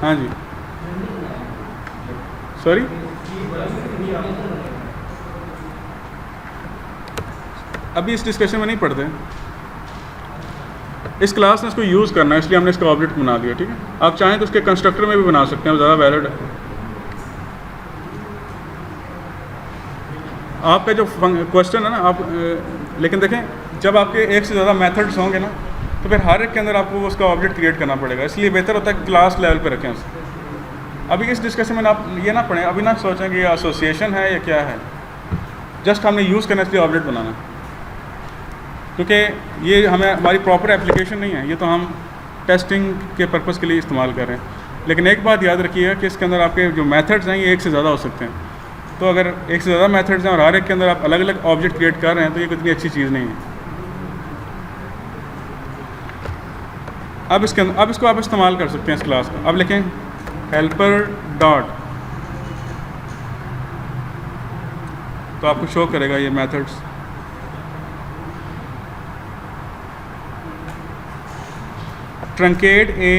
हाँ जी, सॉरी अभी इस डिस्कशन में नहीं पढ़ते। इस क्लास ने इसको यूज़ करना है इसलिए हमने इसका ऑब्जेक्ट बना दिया। ठीक है, आप चाहें तो उसके कंस्ट्रक्टर में भी बना सकते हैं, ज़्यादा वैलिड है। आपका जो क्वेश्चन है ना, आप लेकिन देखें जब आपके एक से ज़्यादा मेथड्स होंगे ना तो फिर हर एक के अंदर आपको उसका ऑब्जेक्ट क्रिएट करना पड़ेगा, इसलिए बेहतर होता है क्लास लेवल पे रखें उसे। अभी इस डिस्कशन में आप ये ना पढ़ें, अभी ना सोचें कि ये एसोसिएशन है या क्या है, जस्ट हमने यूज़ करना इसलिए ऑब्जेक्ट बनाना, क्योंकि ये हमें हमारी प्रॉपर एप्लीकेशन नहीं है, ये तो हम टेस्टिंग के पर्पज़ के लिए इस्तेमाल कर रहे हैं। लेकिन एक बात याद रखिएगा कि इसके अंदर आपके जो मेथड्स हैं ये एक से ज़्यादा हो सकते हैं। तो अगर एक से ज़्यादा मेथड्स हैं और हर एक के अंदर आप अलग अलग ऑब्जेक्ट क्रिएट कर रहे हैं तो ये कितनी अच्छी चीज़ नहीं है। अब इसको आप इस्तेमाल कर सकते हैं इस क्लास का। अब लिखें हेल्पर डॉट, तो आपको शो करेगा ये मेथड्स। ट्रंकेट A,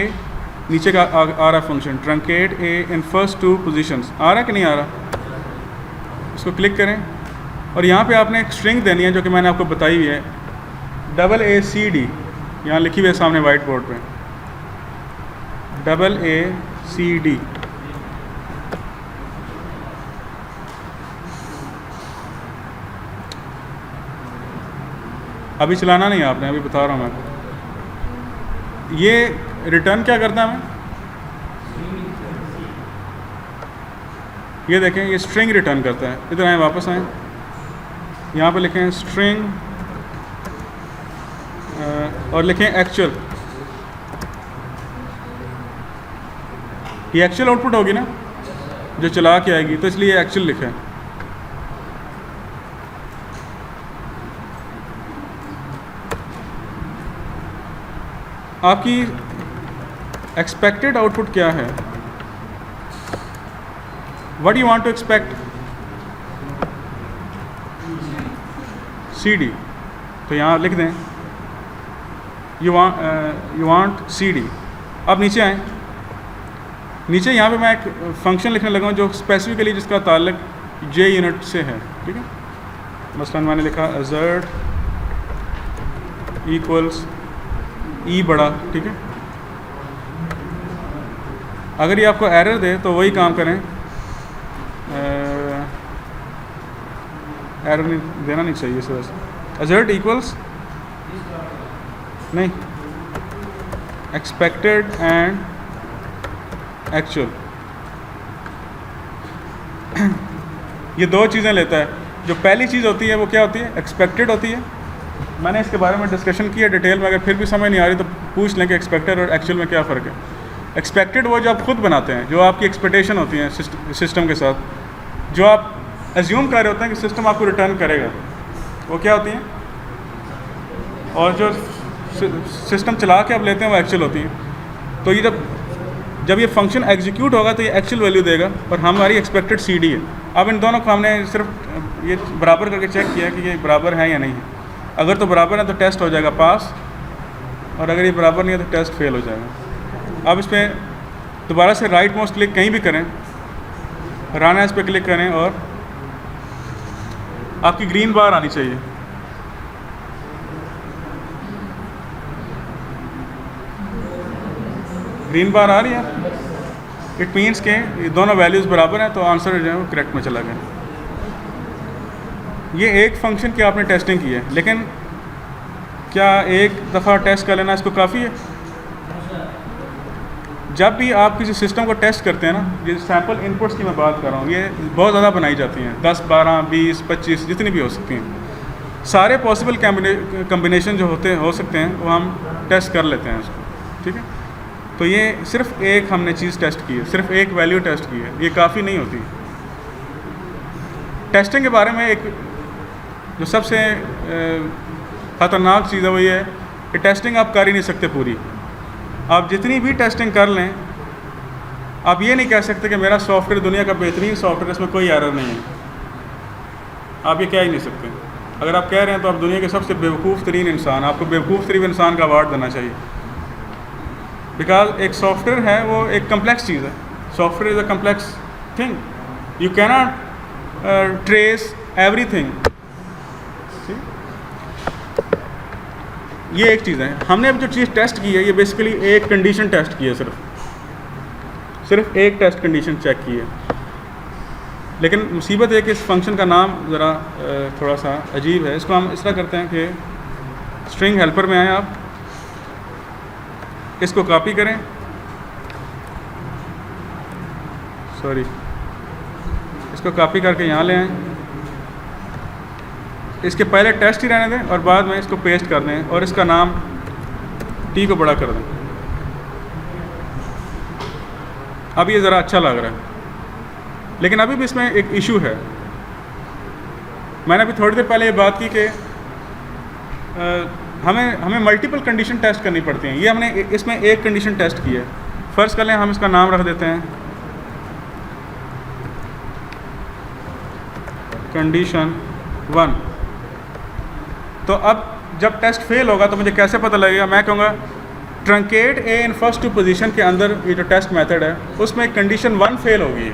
नीचे का आ रहा function truncate A in first 2 positions, आ रहा कि नहीं आ रहा? इसको क्लिक करें और यहाँ पे आपने एक स्ट्रिंग देनी है जो कि मैंने आपको बताई हुई है, AACD, यहाँ लिखी हुई है सामने वाइट बोर्ड पे, AACD। अभी चलाना नहीं है आपने, अभी बता रहा हूँ मैं। ये रिटर्न क्या करता है हमें? ये देखें ये स्ट्रिंग रिटर्न करता है। इधर आए, वापस आएँ, यहाँ पे लिखें स्ट्रिंग और लिखें एक्चुअल। ये एक्चुअल आउटपुट होगी ना जो चला के आएगी, तो इसलिए एक्चुअल लिखा है। आपकी एक्सपेक्टेड आउटपुट क्या है? What you want to expect? CD, तो यहाँ लिख दें यू वांट CD। अब नीचे आएँ, नीचे यहाँ पे मैं एक फंक्शन लिखने लगा हूँ जो स्पेसिफिकली जिसका ताल्लुक J यूनिट से है, ठीक है। मसलन मैंने लिखा assert इक्वल्स E बड़ा, ठीक है। अगर ये आपको एरर दे तो वही काम करें, एरर नहीं देना नहीं चाहिए इस वजह से। assert इक्वल्स नहीं, एक्सपेक्टेड एंड एक्चुअल, ये दो चीज़ें लेता है। जो पहली चीज़ होती है वो क्या होती है? एक्सपेक्टेड होती है। मैंने इसके बारे में डिस्कशन किया डिटेल में, अगर फिर भी समझ नहीं आ रही तो पूछ लें कि एक्सपेक्टेड और एक्चुअल में क्या फ़र्क है। एक्सपेक्टेड वो जो आप खुद बनाते हैं, जो आपकी एक्सपेक्टेशन होती है सिस्टम के साथ, जो आप एज्यूम कर रहे होते हैं कि सिस्टम आपको रिटर्न करेगा, वो क्या होती हैं। और जो सिस्टम चला के आप लेते हैं वो एक्चुअल होती हैं। तो ये जब ये फंक्शन एग्जीक्यूट होगा तो ये एक्चुअल वैल्यू देगा और हमारी एक्सपेक्टेड CD है। अब इन दोनों को हमने सिर्फ ये बराबर करके चेक किया कि ये बराबर है या नहीं है। अगर तो बराबर है तो टेस्ट हो जाएगा पास, और अगर ये बराबर नहीं है तो टेस्ट फेल हो जाएगा। अब इस पर दोबारा से राइट माउस क्लिक कहीं भी करें, रन एज़ पे क्लिक करें और आपकी ग्रीन बार आनी चाहिए। ग्रीन बार आ रही है, इट मीन्स के ये दोनों वैल्यूज़ बराबर हैं, तो आंसर जो है वो करेक्ट में चला गया। ये एक फंक्शन की आपने टेस्टिंग की है, लेकिन क्या एक दफ़ा टेस्ट कर लेना इसको काफ़ी है? जब भी आप किसी सिस्टम को टेस्ट करते हैं ना, ये सैम्पल इनपुट्स की मैं बात कर रहा हूँ, ये बहुत ज़्यादा बनाई जाती हैं, 10, 12, 20, 25 जितनी भी हो सकती हैं। सारे पॉसिबल कम्बिनेशन जो हो सकते हैं वो हम टेस्ट कर लेते हैं उसको, ठीक है। तो ये सिर्फ एक हमने चीज़ टेस्ट की है, सिर्फ एक वैल्यू टेस्ट की है, ये काफ़ी नहीं होती। टेस्टिंग के बारे में एक जो सबसे ख़तरनाक चीज़ है वो ये है कि टेस्टिंग आप कर ही नहीं सकते पूरी। आप जितनी भी टेस्टिंग कर लें, आप ये नहीं कह सकते कि मेरा सॉफ्टवेयर दुनिया का बेहतरीन सॉफ्टवेयर, इसमें कोई एरर नहीं है। आप ये कह ही नहीं सकते। अगर आप कह रहे हैं तो आप दुनिया के सबसे बेवकूफ़ तरीन इंसान, आपको बेवकूफ़ तरीन इंसान का अवार्ड देना चाहिए। बिकॉज एक सॉफ्टवेयर है वो एक कम्प्लेक्स चीज़ है। Software is a complex thing, you cannot trace everything. ये एक चीज़ है। हमने अब जो चीज़ टेस्ट की है ये बेसिकली एक कंडीशन टेस्ट की है, सिर्फ एक टेस्ट कंडीशन चेक की है। लेकिन मुसीबत है कि इस फंक्शन का नाम ज़रा थोड़ा सा अजीब है। इसको हम इस तरह करते हैं कि स्ट्रिंग हेल्पर में आए आप, इसको कॉपी करें, इसको कॉपी करके यहाँ ले आएँ, इसके पहले टेस्ट ही रहने दें और बाद में इसको पेस्ट कर दें और इसका नाम T को बड़ा कर दें। अब ये ज़रा अच्छा लग रहा है, लेकिन अभी भी इसमें एक इशू है। मैंने अभी थोड़ी देर पहले ये बात की कि हमें मल्टीपल कंडीशन टेस्ट करनी पड़ती हैं। ये हमने इसमें एक कंडीशन टेस्ट की है। फ़र्ज़ कर लें हम इसका नाम रख देते हैं कंडीशन 1। तो अब जब टेस्ट फेल होगा तो मुझे कैसे पता लगेगा? मैं कहूँगा truncate A in first two position के अंदर ये जो टेस्ट मेथड है उसमें कंडीशन 1 फेल होगी।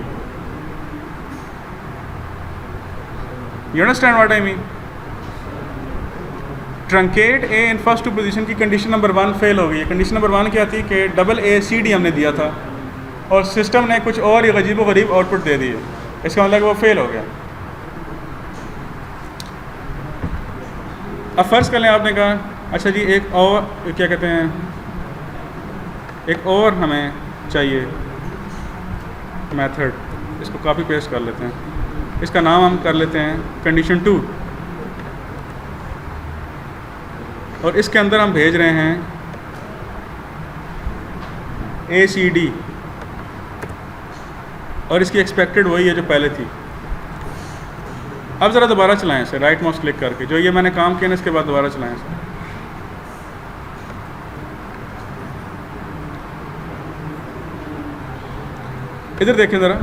You understand what I mean? Truncate A in first two position की कंडीशन नंबर 1 फेल हो गई है। कंडीशन नंबर 1 क्या थी कि AACD हमने दिया था और सिस्टम ने कुछ और ही अजीब व गरीब आउटपुट दे दी है। इसका मतलब वो फेल हो गया। अब फ़र्ज़ कर लें आपने कहा अच्छा जी एक और क्या कहते हैं, एक और हमें चाहिए मेथड इसको कॉपी पेस्ट कर लेते हैं। इसका नाम हम कर लेते हैं कंडीशन 2 और इसके अंदर हम भेज रहे हैं ACD और इसकी एक्सपेक्टेड वही है जो पहले थी। अब ज़रा दोबारा चलाएं इसे राइट माउस क्लिक करके, जो ये मैंने काम किया ना इसके बाद दोबारा चलाएं इसे। इधर देखें ज़रा,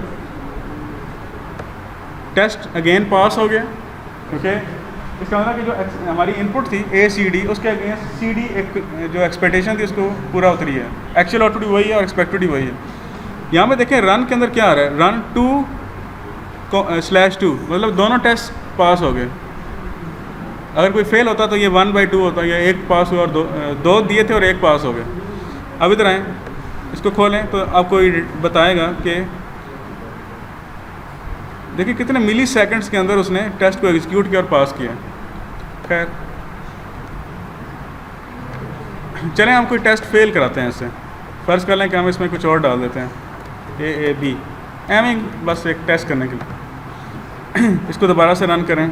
टेस्ट अगेन पास हो गया क्योंकि इसका मतलब कि जो हमारी इनपुट थी ACD उसके अगेंस्ट CD एक जो एक्सपेक्टेशन थी उसको पूरा उतरी है। एक्चुअल आउटपुट भी वही है और एक्सपेक्टेड भी वही है। यहाँ पे देखें रन के अंदर क्या आ रहा है, रन 2/2 मतलब दोनों टेस्ट पास हो गए। अगर कोई फेल होता तो ये 1/2 होता, या एक पास हुआ और दो दिए थे और एक पास हो गए। अब इधर आएँ, इसको खोलें तो आपको ये बताएगा कि देखिए कितने मिली सेकेंड्स के अंदर उसने टेस्ट को एग्जीक्यूट किया और पास किया। खैर चलें हम कोई टेस्ट फेल कराते हैं इससे। फ़र्ज़ कर लें कि हम इसमें कुछ और डाल देते हैं AAB एमिंग, बस एक टेस्ट करने के लिए। इसको दोबारा से रन करें,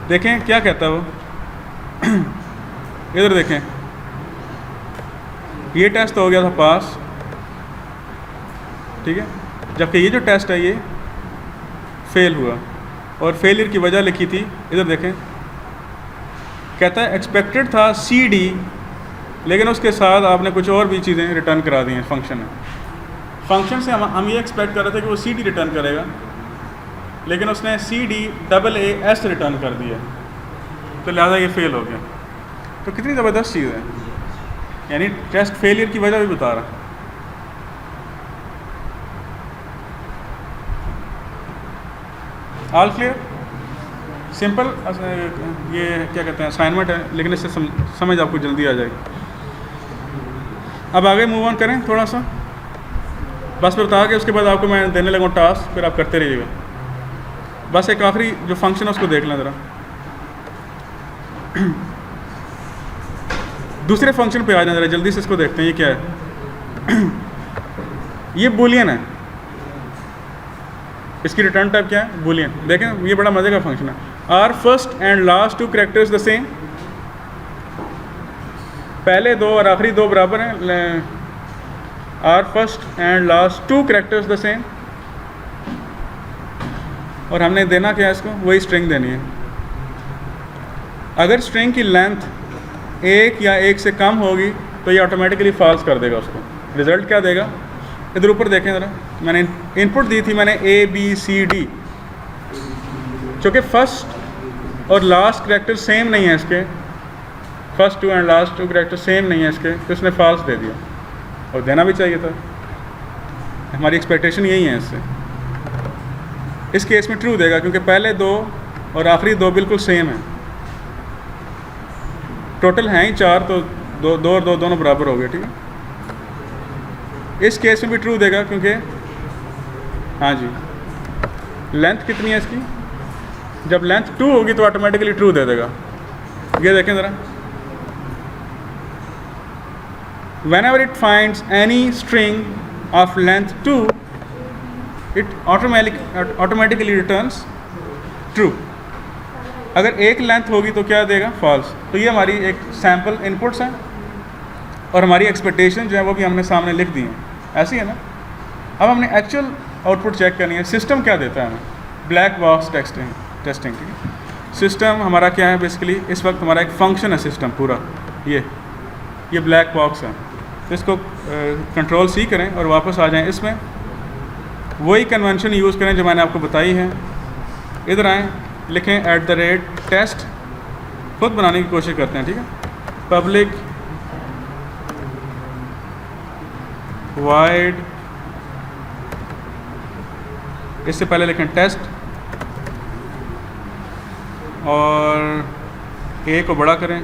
देखें क्या कहता है वो। इधर देखें, ये टेस्ट हो गया था पास, ठीक है, जबकि ये जो टेस्ट है ये फेल हुआ और फेलियर की वजह लिखी थी। इधर देखें, कहता है एक्सपेक्टेड था CD लेकिन उसके साथ आपने कुछ और भी चीज़ें रिटर्न करा दी हैं फंक्शन में। फंक्शन से हम ये एक्सपेक्ट कर रहे थे कि वो CD रिटर्न करेगा, लेकिन उसने CDAAS रिटर्न कर दिया, तो लिहाजा ये फेल हो गया। तो कितनी ज़बरदस्त चीज़ है, यानी टेस्ट फेलियर की वजह भी बता रहा। ऑल क्लियर, सिंपल ये क्या कहते हैं असाइनमेंट है, लेकिन इससे समझ आपको जल्दी आ जाएगी। अब आगे मूव ऑन करें थोड़ा सा, बस फिर बता के उसके बाद आपको मैं देने लगा टास्क, फिर आप करते रहिएगा। बस एक आखिरी जो फंक्शन है उसको देख लें ज़रा। दूसरे फंक्शन पे आ जाए ज़रा जल्दी से, इसको देखते हैं ये क्या है। ये बूलियन है, इसकी रिटर्न टाइप क्या है, बूलियन। देखें ये बड़ा मज़े का फंक्शन है। Are first and last 2 characters the same, पहले 2 और आखिरी 2 बराबर हैं। Are first and last 2 characters the same, और हमने देना क्या है इसको, वही स्ट्रिंग देनी है। अगर स्ट्रिंग की लेंथ 1 या 1 से कम होगी तो ये ऑटोमेटिकली फॉल्स कर देगा उसको। रिज़ल्ट क्या देगा, इधर ऊपर देखें ज़रा, मैंने इनपुट दी थी मैंने ABCD, चूँकि फर्स्ट और लास्ट कैरेक्टर सेम नहीं है इसके, first 2 and last 2 character same नहीं है इसके, तो उसने फॉल्स दे दिया, और देना भी चाहिए था। हमारी एक्सपेक्टेशन यही है इससे। इस केस में ट्रू देगा क्योंकि पहले 2 और आखिरी 2 बिल्कुल सेम है। टोटल हैं ही 4, तो 2 और 2 दोनों बराबर हो गए, ठीक है। इस केस में भी ट्रू देगा क्योंकि हाँ जी, लेंथ कितनी है इसकी, जब लेंथ 2 होगी तो ऑटोमेटिकली ट्रू दे देगा। ये देखें ज़रा, whenever it finds any string of length 2 it automatically returns true। अगर एक लेंथ होगी तो क्या देगा, फॉल्स। तो ये हमारी एक सैम्पल इनपुट्स हैं और हमारी एक्सपेक्टेशन जो है वो भी हमने सामने लिख दी है, ऐसी है ना। अब हमने एक्चुअल आउटपुट चेक करनी है। सिस्टम क्या देता है हमें, ब्लैक बॉक्स टेस्टिंग, ठीक है। सिस्टम हमारा क्या है, बेसिकली इस वक्त हमारा एक फंक्शन है सिस्टम पूरा, ये ब्लैक बॉक्स है। तो इसको कंट्रोल C करें और वापस आ जाएं इसमें, वही कन्वेंशन यूज़ करें जो मैंने आपको बताई है। इधर आएँ, लिखें @test, खुद बनाने की कोशिश करते हैं, ठीक है। पब्लिक वाइड, इससे पहले लिखें टेस्ट और A को बड़ा करें,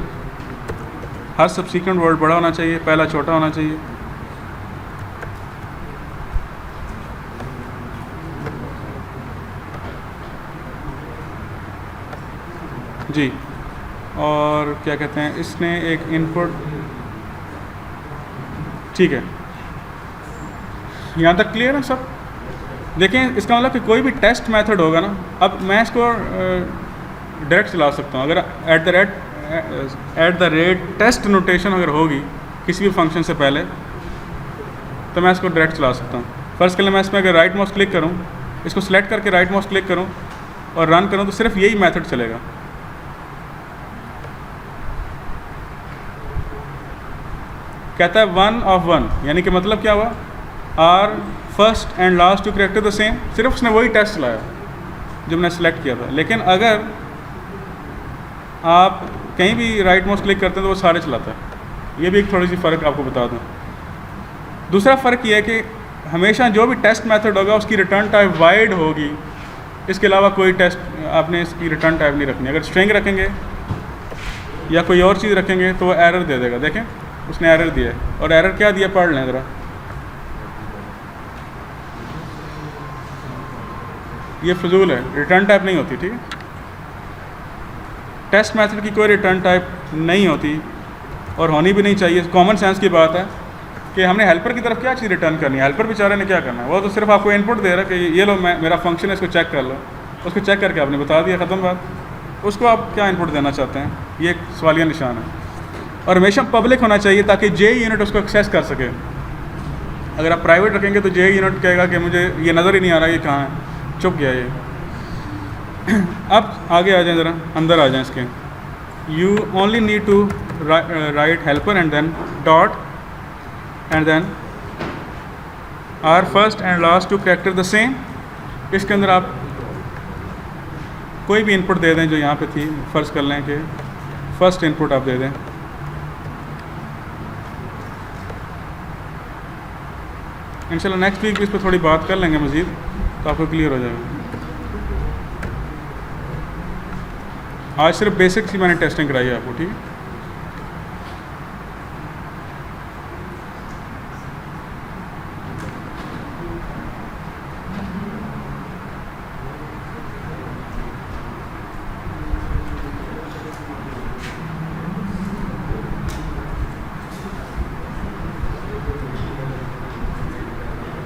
हर सब्सिक्वेंट वर्ड बड़ा होना चाहिए, पहला छोटा होना चाहिए। जी, और क्या कहते हैं, इसने एक इनपुट, ठीक है। यहाँ तक क्लियर है सब? देखें, इसका मतलब कि कोई भी टेस्ट मेथड होगा ना, अब मैं इसको डायरेक्ट चला सकता हूँ। अगर at the rate test notation अगर होगी किसी भी फंक्शन से पहले, तो मैं इसको डायरेक्ट चला सकता हूँ। फर्स्ट के लिए मैं इसमें अगर राइट माउस क्लिक करूँ, इसको सेलेक्ट करके राइट माउस क्लिक करूँ और रन करूँ, तो सिर्फ यही मेथड चलेगा। कहता है 1 of 1, यानी कि मतलब क्या हुआ, are first and last two character the same. सिर्फ उसने वही टेस्ट चलाया जो मैंने सेलेक्ट किया था। लेकिन अगर आप कहीं भी राइट माउस क्लिक करते हैं तो वो सारे चलाता है। ये भी एक थोड़ी सी फ़र्क आपको बता दूँ। दूसरा फ़र्क ये है कि हमेशा जो भी टेस्ट मेथड होगा उसकी रिटर्न टाइप वाइड होगी। इसके अलावा कोई टेस्ट आपने इसकी रिटर्न टाइप नहीं रखनी। अगर स्ट्रिंग रखेंगे या कोई और चीज़ रखेंगे तो वो एरर दे देगा। देखें, उसने एरर दिया है, और एरर क्या दिया पढ़ लें ज़रा। ये फजूल है, रिटर्न टाइप नहीं होती, ठीक है। टेस्ट मेथड की कोई रिटर्न टाइप नहीं होती और होनी भी नहीं चाहिए। कॉमन सेंस की बात है कि हमने हेल्पर की तरफ क्या चीज़ रिटर्न करनी है। हेल्पर बेचारे ने क्या करना है, वो तो सिर्फ आपको इनपुट दे रहा है कि ये लो, मेरा फंक्शन है, इसको चेक कर लो। उसको चेक करके आपने बता दिया, ख़त्म बात। उसको आप क्या इनपुट देना चाहते हैं, ये एक सवालिया निशान है। और हमेशा पब्लिक होना चाहिए ताकि जे यूनिट उसको एक्सेस कर सके। अगर आप प्राइवेट रखेंगे तो जे यूनिट कहेगा कि मुझे ये नज़र ही नहीं आ रहा ये कहाँ है, चुप गया ये। अब आगे आ जाएं, ज़रा अंदर आ जाएं इसके। You only need to write helper and then dot and then are first and last two character the same. इसके अंदर आप कोई भी इनपुट दे दें जो यहाँ पे थी। फ़र्ज़ कर लें कि फर्स्ट इनपुट आप दे दें। इंशाल्लाह नेक्स्ट वीक भी इस पर थोड़ी बात कर लेंगे मज़ीद, तो आपको क्लियर हो जाएगा। आज सिर्फ बेसिक सी मैंने टेस्टिंग कराई है आपको, ठीक है।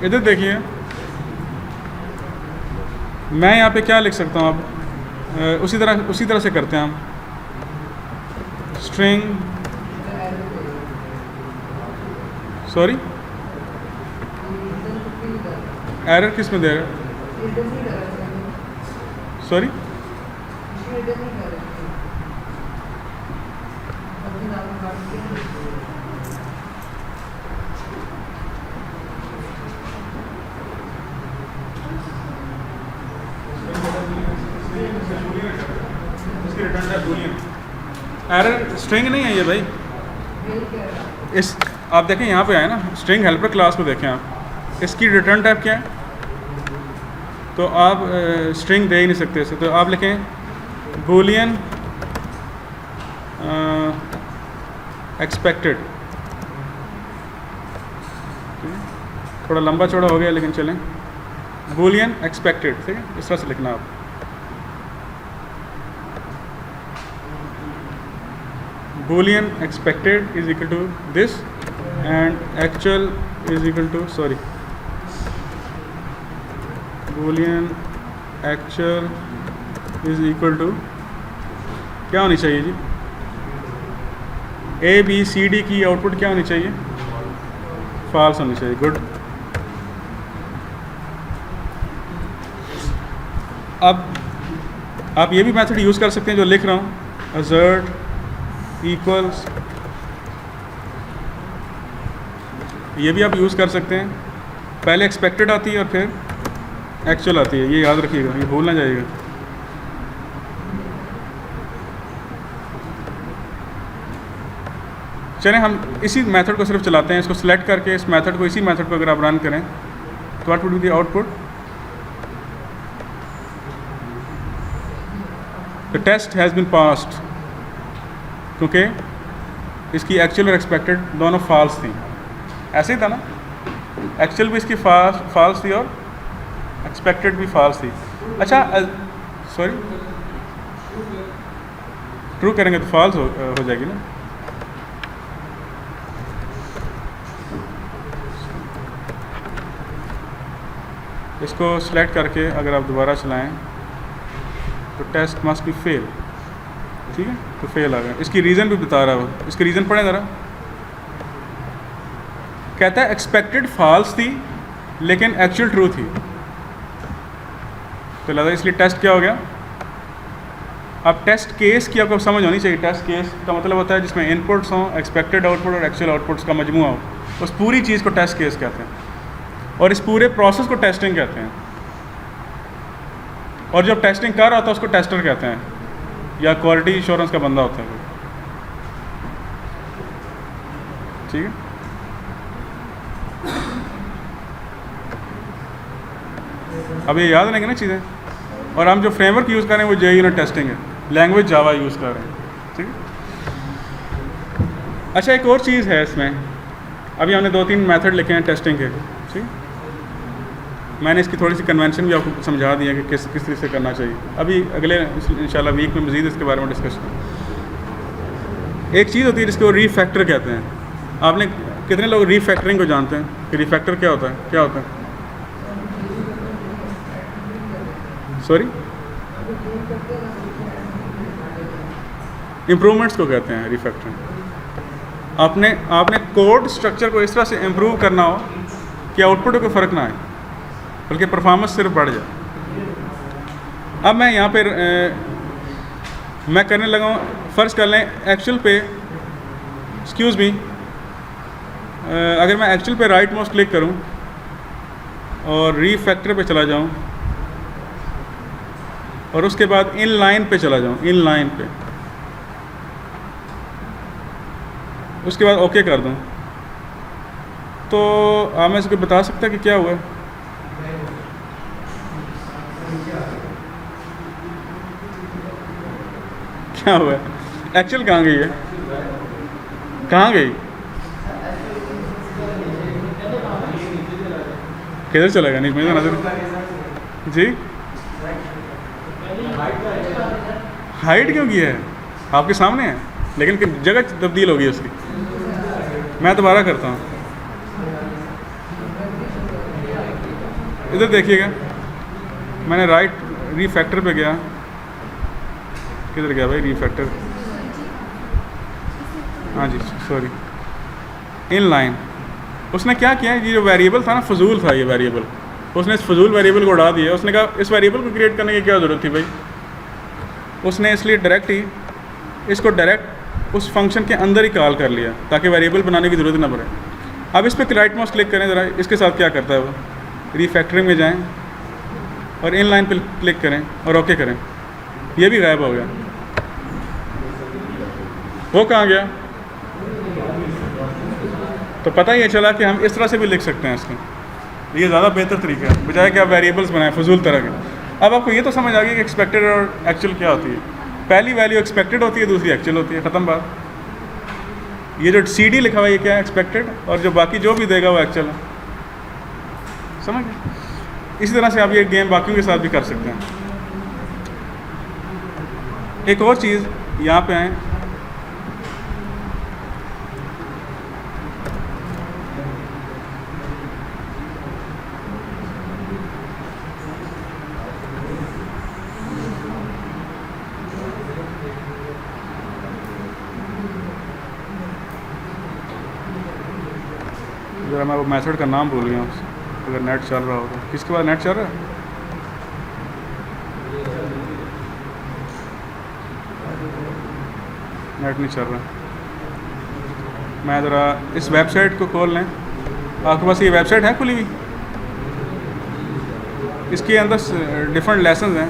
इधर देखिए, मैं यहाँ पे क्या लिख सकता हूँ। आप उसी तरह से करते हैं हम। स्ट्रिंग, सॉरी एरर किस में दे रहा है, सॉरी एरर स्ट्रिंग नहीं है ये भाई। इस आप देखें यहाँ पे आए ना, स्ट्रिंग हेल्पर क्लास को देखें आप, इसकी रिटर्न टाइप क्या है। तो आप स्ट्रिंग दे ही नहीं सकते इसे, तो आप लिखें बूलियन एक्सपेक्टेड। थोड़ा लंबा चौड़ा हो गया लेकिन चलें, बूलियन एक्सपेक्टेड, ठीक है। इस तरह से लिखना आप। Boolean expected is equal to this and actual is equal to, sorry, Boolean actual is equal to क्या होनी चाहिए जी, A B C D की आउटपुट क्या होनी चाहिए, फॉल्स होनी चाहिए। गुड। अब आप ये भी मेथड यूज़ कर सकते हैं जो लिख रहा हूँ, assert इक्वल्स, ये भी आप यूज़ कर सकते हैं। पहले एक्सपेक्टेड आती है और फिर एक्चुअल आती है, ये याद रखिएगा, ये भूल ना जाइएगा। चलें हम इसी मेथड को सिर्फ चलाते हैं। इसको सिलेक्ट करके इस मेथड को, इसी मेथड को अगर आप रन करें तो what would be the output, the test has been passed, क्योंकि इसकी एक्चुअल और एक्सपेक्टेड दोनों फॉल्स थी। ऐसे ही था ना, एक्चुअल भी इसकी फॉल्स थी और एक्सपेक्टेड भी फॉल्स थी। अच्छा सॉरी, ट्रू करेंगे तो फॉल्स हो जाएगी ना। इसको सिलेक्ट करके अगर आप दोबारा चलाएं तो टेस्ट मस्ट बी फेल, ठीक है, तो फेल आ गया। इसकी रीज़न भी बता रहा है, इसकी रीज़न पढ़ें ज़रा। कहता है एक्सपेक्टेड फॉल्स थी लेकिन एक्चुअल ट्रू थी, तो लगा इसलिए टेस्ट क्या हो गया। अब टेस्ट केस की आपको समझ होनी चाहिए। टेस्ट केस का मतलब होता है जिसमें इनपुट्स हों, एक्सपेक्टेड आउटपुट और एक्चुअल आउटपुट्स का मजमूआ हो, उस पूरी चीज़ को टेस्ट केस कहते हैं, और इस पूरे प्रोसेस को टेस्टिंग कहते हैं। और जब टेस्टिंग कर रहा होता है उसको टेस्टर कहते हैं, या क्वालिटी इंश्योरेंस का बंदा होता है, ठीक है। अब ये याद रहेंगे ना चीज़ें। और हम जो फ्रेमवर्क यूज़ कर रहे हैं वो JUnit यूनिट टेस्टिंग है, लैंग्वेज जावा यूज़ कर रहे हैं, ठीक है। अच्छा, एक और चीज़ है इसमें, अभी हमने 2-3 मेथड लिखे हैं टेस्टिंग के, ठीक। मैंने इसकी थोड़ी सी कन्वेंशन भी आपको समझा दी है कि किस तरह से करना चाहिए। अभी अगले इंशाल्लाह वीक में मज़ीद इसके बारे में डिस्कस करें। एक चीज़ होती है जिसको रीफैक्टर कहते हैं। आपने कितने लोग रीफैक्टरिंग को जानते हैं कि रीफैक्टर क्या होता है? क्या होता है? सॉरी, इम्प्रूवमेंट्स को कहते हैं रीफैक्टरिंग। आपने कोड स्ट्रक्चर को इस तरह से इम्प्रूव करना हो कि आउटपुट को फ़र्क ना आए बल्कि परफॉर्मेंस सिर्फ बढ़ जाए। अब मैं यहाँ पर मैं करने लगा हूँ, फ़र्ज़ कर लें एक्चुअल पे, एक्सक्यूज़ मी, अगर मैं एक्चुअल पे राइट माउस क्लिक करूँ और रीफैक्टर पे चला जाऊँ और उसके बाद इन लाइन पे चला जाऊँ, इन लाइन पे, उसके बाद ओके कर दूँ, तो आप में से बता सकता है कि क्या हुआ? क्या हुआ? एक्चुअल कहाँ गई है? कहाँ गई? किधर चला गया? नहीं मुझे नजर जी, हाइड क्यों किया है? आपके सामने है, लेकिन जगह तब्दील होगी उसकी। मैं दोबारा करता हूँ, इधर देखिएगा, मैंने राइट रीफैक्टर पे गया, किधर गया भाई रीफैक्टर? हाँ जी सॉरी, इन लाइन। उसने क्या किया, ये जो वेरिएबल था ना, फजूल था ये वेरिएबल, उसने इस फजूल वेरिएबल को उड़ा दिया। उसने कहा इस वेरिएबल को क्रिएट करने की क्या ज़रूरत थी भाई? उसने इसलिए डायरेक्ट ही इसको डायरेक्ट उस फंक्शन के अंदर ही कॉल कर लिया ताकि वेरिएबल बनाने की ज़रूरत ना पड़े। अब इस पर राइट माउस क्लिक करें ज़रा, इसके साथ क्या करता है वो, रीफैक्टरिंग में जाएं और इन लाइन पर क्लिक करें और ओके करें, ये भी गायब हो गया। वो कहाँ गया? तो पता ही चला कि हम इस तरह से भी लिख सकते हैं इसको, ये ज़्यादा बेहतर तरीका है बजाय कि आप वेरिएबल्स बनाएं फजूल तरह के। अब आपको ये तो समझ आ गई कि एक्सपेक्टेड और एक्चुअल क्या होती है। पहली वैल्यू एक्सपेक्टेड होती है, दूसरी एक्चुअल होती है, ख़त्म बात। ये जो CD लिखा हुआ है ये क्या है? एक्सपेक्टेड, और जो बाकी जो भी देगा वो एक्चुअल है। समझ गए? इसी तरह से आप ये गेम बाकियों के साथ भी कर सकते हैं। एक और चीज़ यहाँ पे आए, जरा मैं वो मेथड का नाम भूल गया, अगर नेट चल रहा होगा। किसके बाद नेट चल रहा है? नेट नहीं चल रहा। मैं ज़रा इस वेबसाइट को खोल लें, आपके पास ये वेबसाइट है खुली हुई? इसके अंदर डिफरेंट लेसन हैं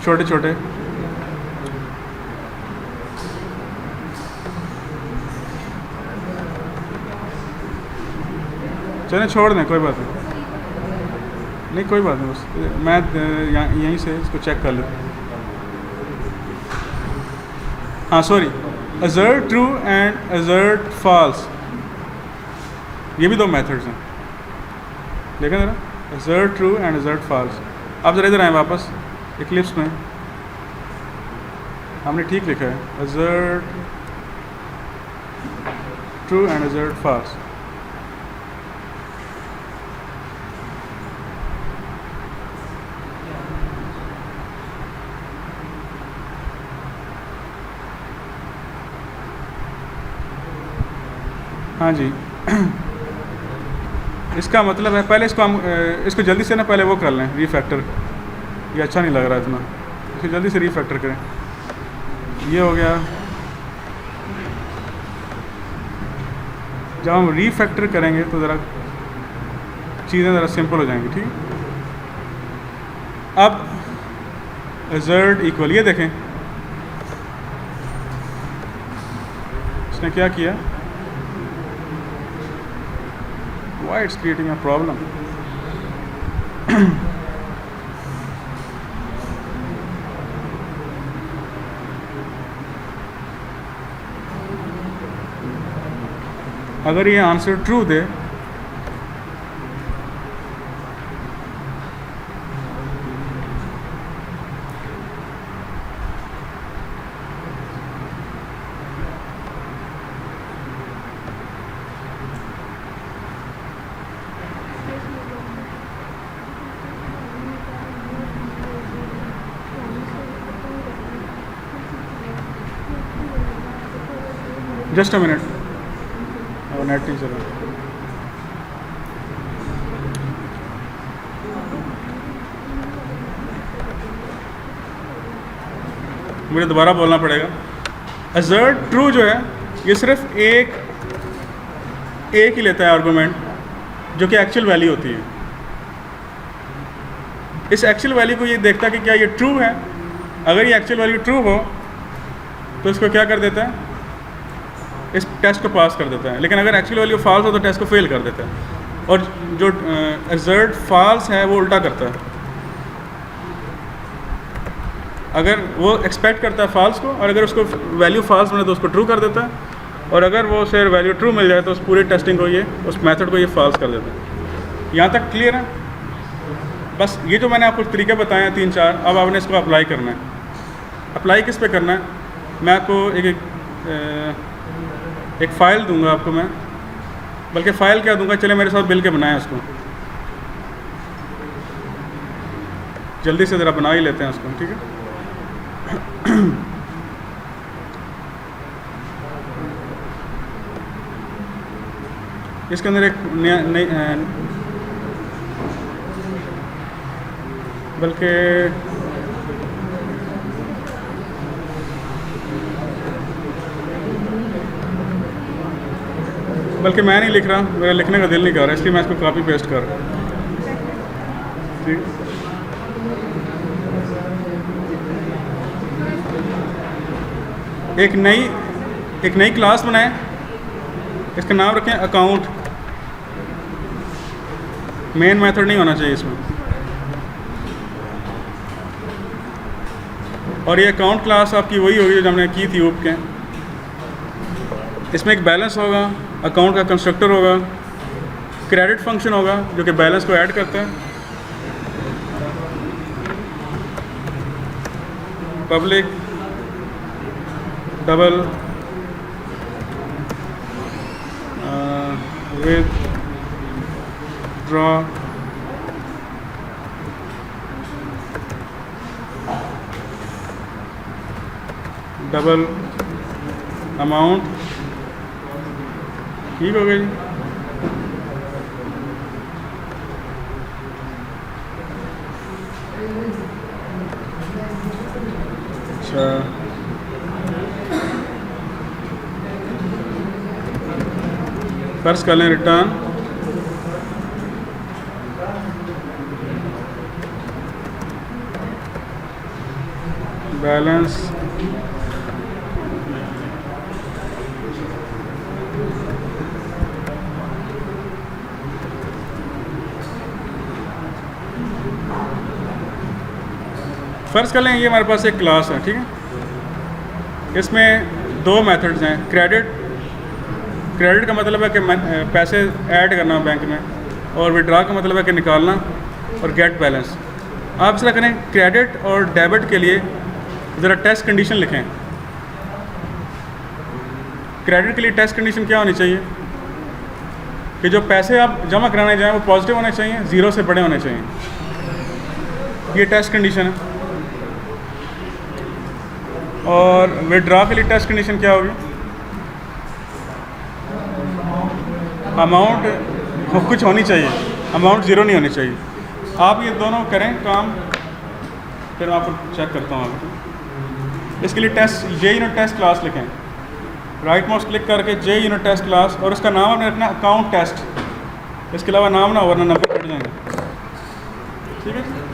छोटे छोटे। चलें छोड़ दें, कोई बात नहीं, कोई बात नहीं, बस मैं यहीं से इसको चेक कर लेता हूँ। हाँ sorry, assert true and assert false, ये भी दो मेथड्स हैं, देखें ज़रा, assert true and assert false। आप ज़रा इधर आएँ वापस, इक्लिप्स में हमने ठीक लिखा है, assert true and assert false। हाँ जी। इसका मतलब है पहले इसको हम इसको जल्दी से ना पहले वो कर लें रीफैक्टर। ये अच्छा नहीं लग रहा इतना, इसको जल्दी से रीफैक्टर करें। ये हो गया। जब हम रीफैक्टर करेंगे तो ज़रा चीज़ें ज़रा सिंपल हो जाएंगी, ठीक है। अब z इक्वल, ये देखें इसने क्या किया, why it's creating a problem। अगर ये answer true they just a minute, और नेट नहीं चला। मुझे दोबारा बोलना पड़ेगा। अजर्ट ट्रू जो है ये सिर्फ एक ही लेता है आर्गूमेंट, जो कि एक्चुअल वैल्यू होती है। इस एक्चुअल वैल्यू को ये देखता है कि क्या ये ट्रू है। अगर ये एक्चुअल वैल्यू ट्रू हो तो इसको क्या कर देता है, इस टेस्ट को पास कर देता है। लेकिन अगर एक्चुअल वैल्यू फॉल्स हो तो टेस्ट को फेल कर देता है। और जो अजर्ट फॉल्स है वो उल्टा करता है। अगर वो एक्सपेक्ट करता है फॉल्स को, और अगर उसको वैल्यू फॉल्स मिले तो उसको ट्रू कर देता है, और अगर वो उसे वैल्यू ट्रू मिल जाए तो उस पूरी टेस्टिंग को ये, उस मेथड को ये फॉल्स कर देता है। यहाँ तक क्लियर है? बस ये जो मैंने आपको तरीके बताए हैं 3-4, अब आपने इसको अप्लाई करना है। अप्लाई किस पे करना है, मैं आपको एक फ़ाइल दूंगा आपको मैं, बल्कि फ़ाइल क्या दूंगा, चले मेरे साथ मिल के बनाएं उसको। जल्दी से ज़रा बना ही लेते हैं उसको, ठीक है। इसके अंदर एक नया बल्कि मैं नहीं लिख रहा, मेरा लिखने का दिल नहीं कर रहा, इसलिए मैं इसको कॉपी पेस्ट कर रहा हूँ, ठीक। एक नई क्लास बनाएं, इसका नाम रखें अकाउंट। मेन मेथड नहीं होना चाहिए इसमें। और ये अकाउंट क्लास आपकी वही होगी जो हमने की थी ऊप के। इसमें एक बैलेंस होगा, अकाउंट का कंस्ट्रक्टर होगा, क्रेडिट फंक्शन होगा जो कि बैलेंस को ऐड करता है, public double withdraw double amount, ठीक हो गया जी। अच्छा, फर्स्ट कर लें रिटर्न बैलेंस फ़र्ज़ कर लें ये हमारे पास एक क्लास है, ठीक है। इसमें दो मेथड्स हैं। क्रेडिट का मतलब है कि पैसे ऐड करना बैंक में, और विड्रॉ का मतलब है कि निकालना, और गेट बैलेंस। आप इस तरह करें, क्रेडिट और डेबिट के लिए ज़रा टेस्ट कंडीशन लिखें। क्रेडिट के लिए टेस्ट कंडीशन क्या होनी चाहिए कि जो पैसे आप जमा कराने जाएँ वो पॉजिटिव होने चाहिए, ज़ीरो से बड़े होने चाहिए। ये टेस्ट कंडीशन है। और विड्रॉ के लिए टेस्ट कंडीशन क्या होगी, अमाउंट कुछ होनी चाहिए, अमाउंट ज़ीरो नहीं होनी चाहिए। आप ये दोनों करें काम, फिर मैं आपको चेक करता हूँ आगे। इसके लिए टेस्ट जे यूनिट टेस्ट क्लास लिखें, राइट माउस क्लिक करके जे यूनिट टेस्ट क्लास, और उसका नाम आपने रखना अकाउंट टेस्ट, इसके अलावा नाम ना हो वरना नंबर कट जाएंगे, ठीक है।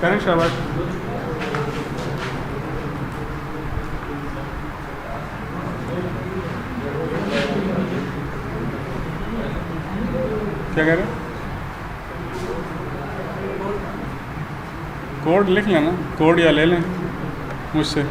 करें शाबाश। क्या कह रहे हैं? कोड लिख लेना, कोड या ले लें मुझसे।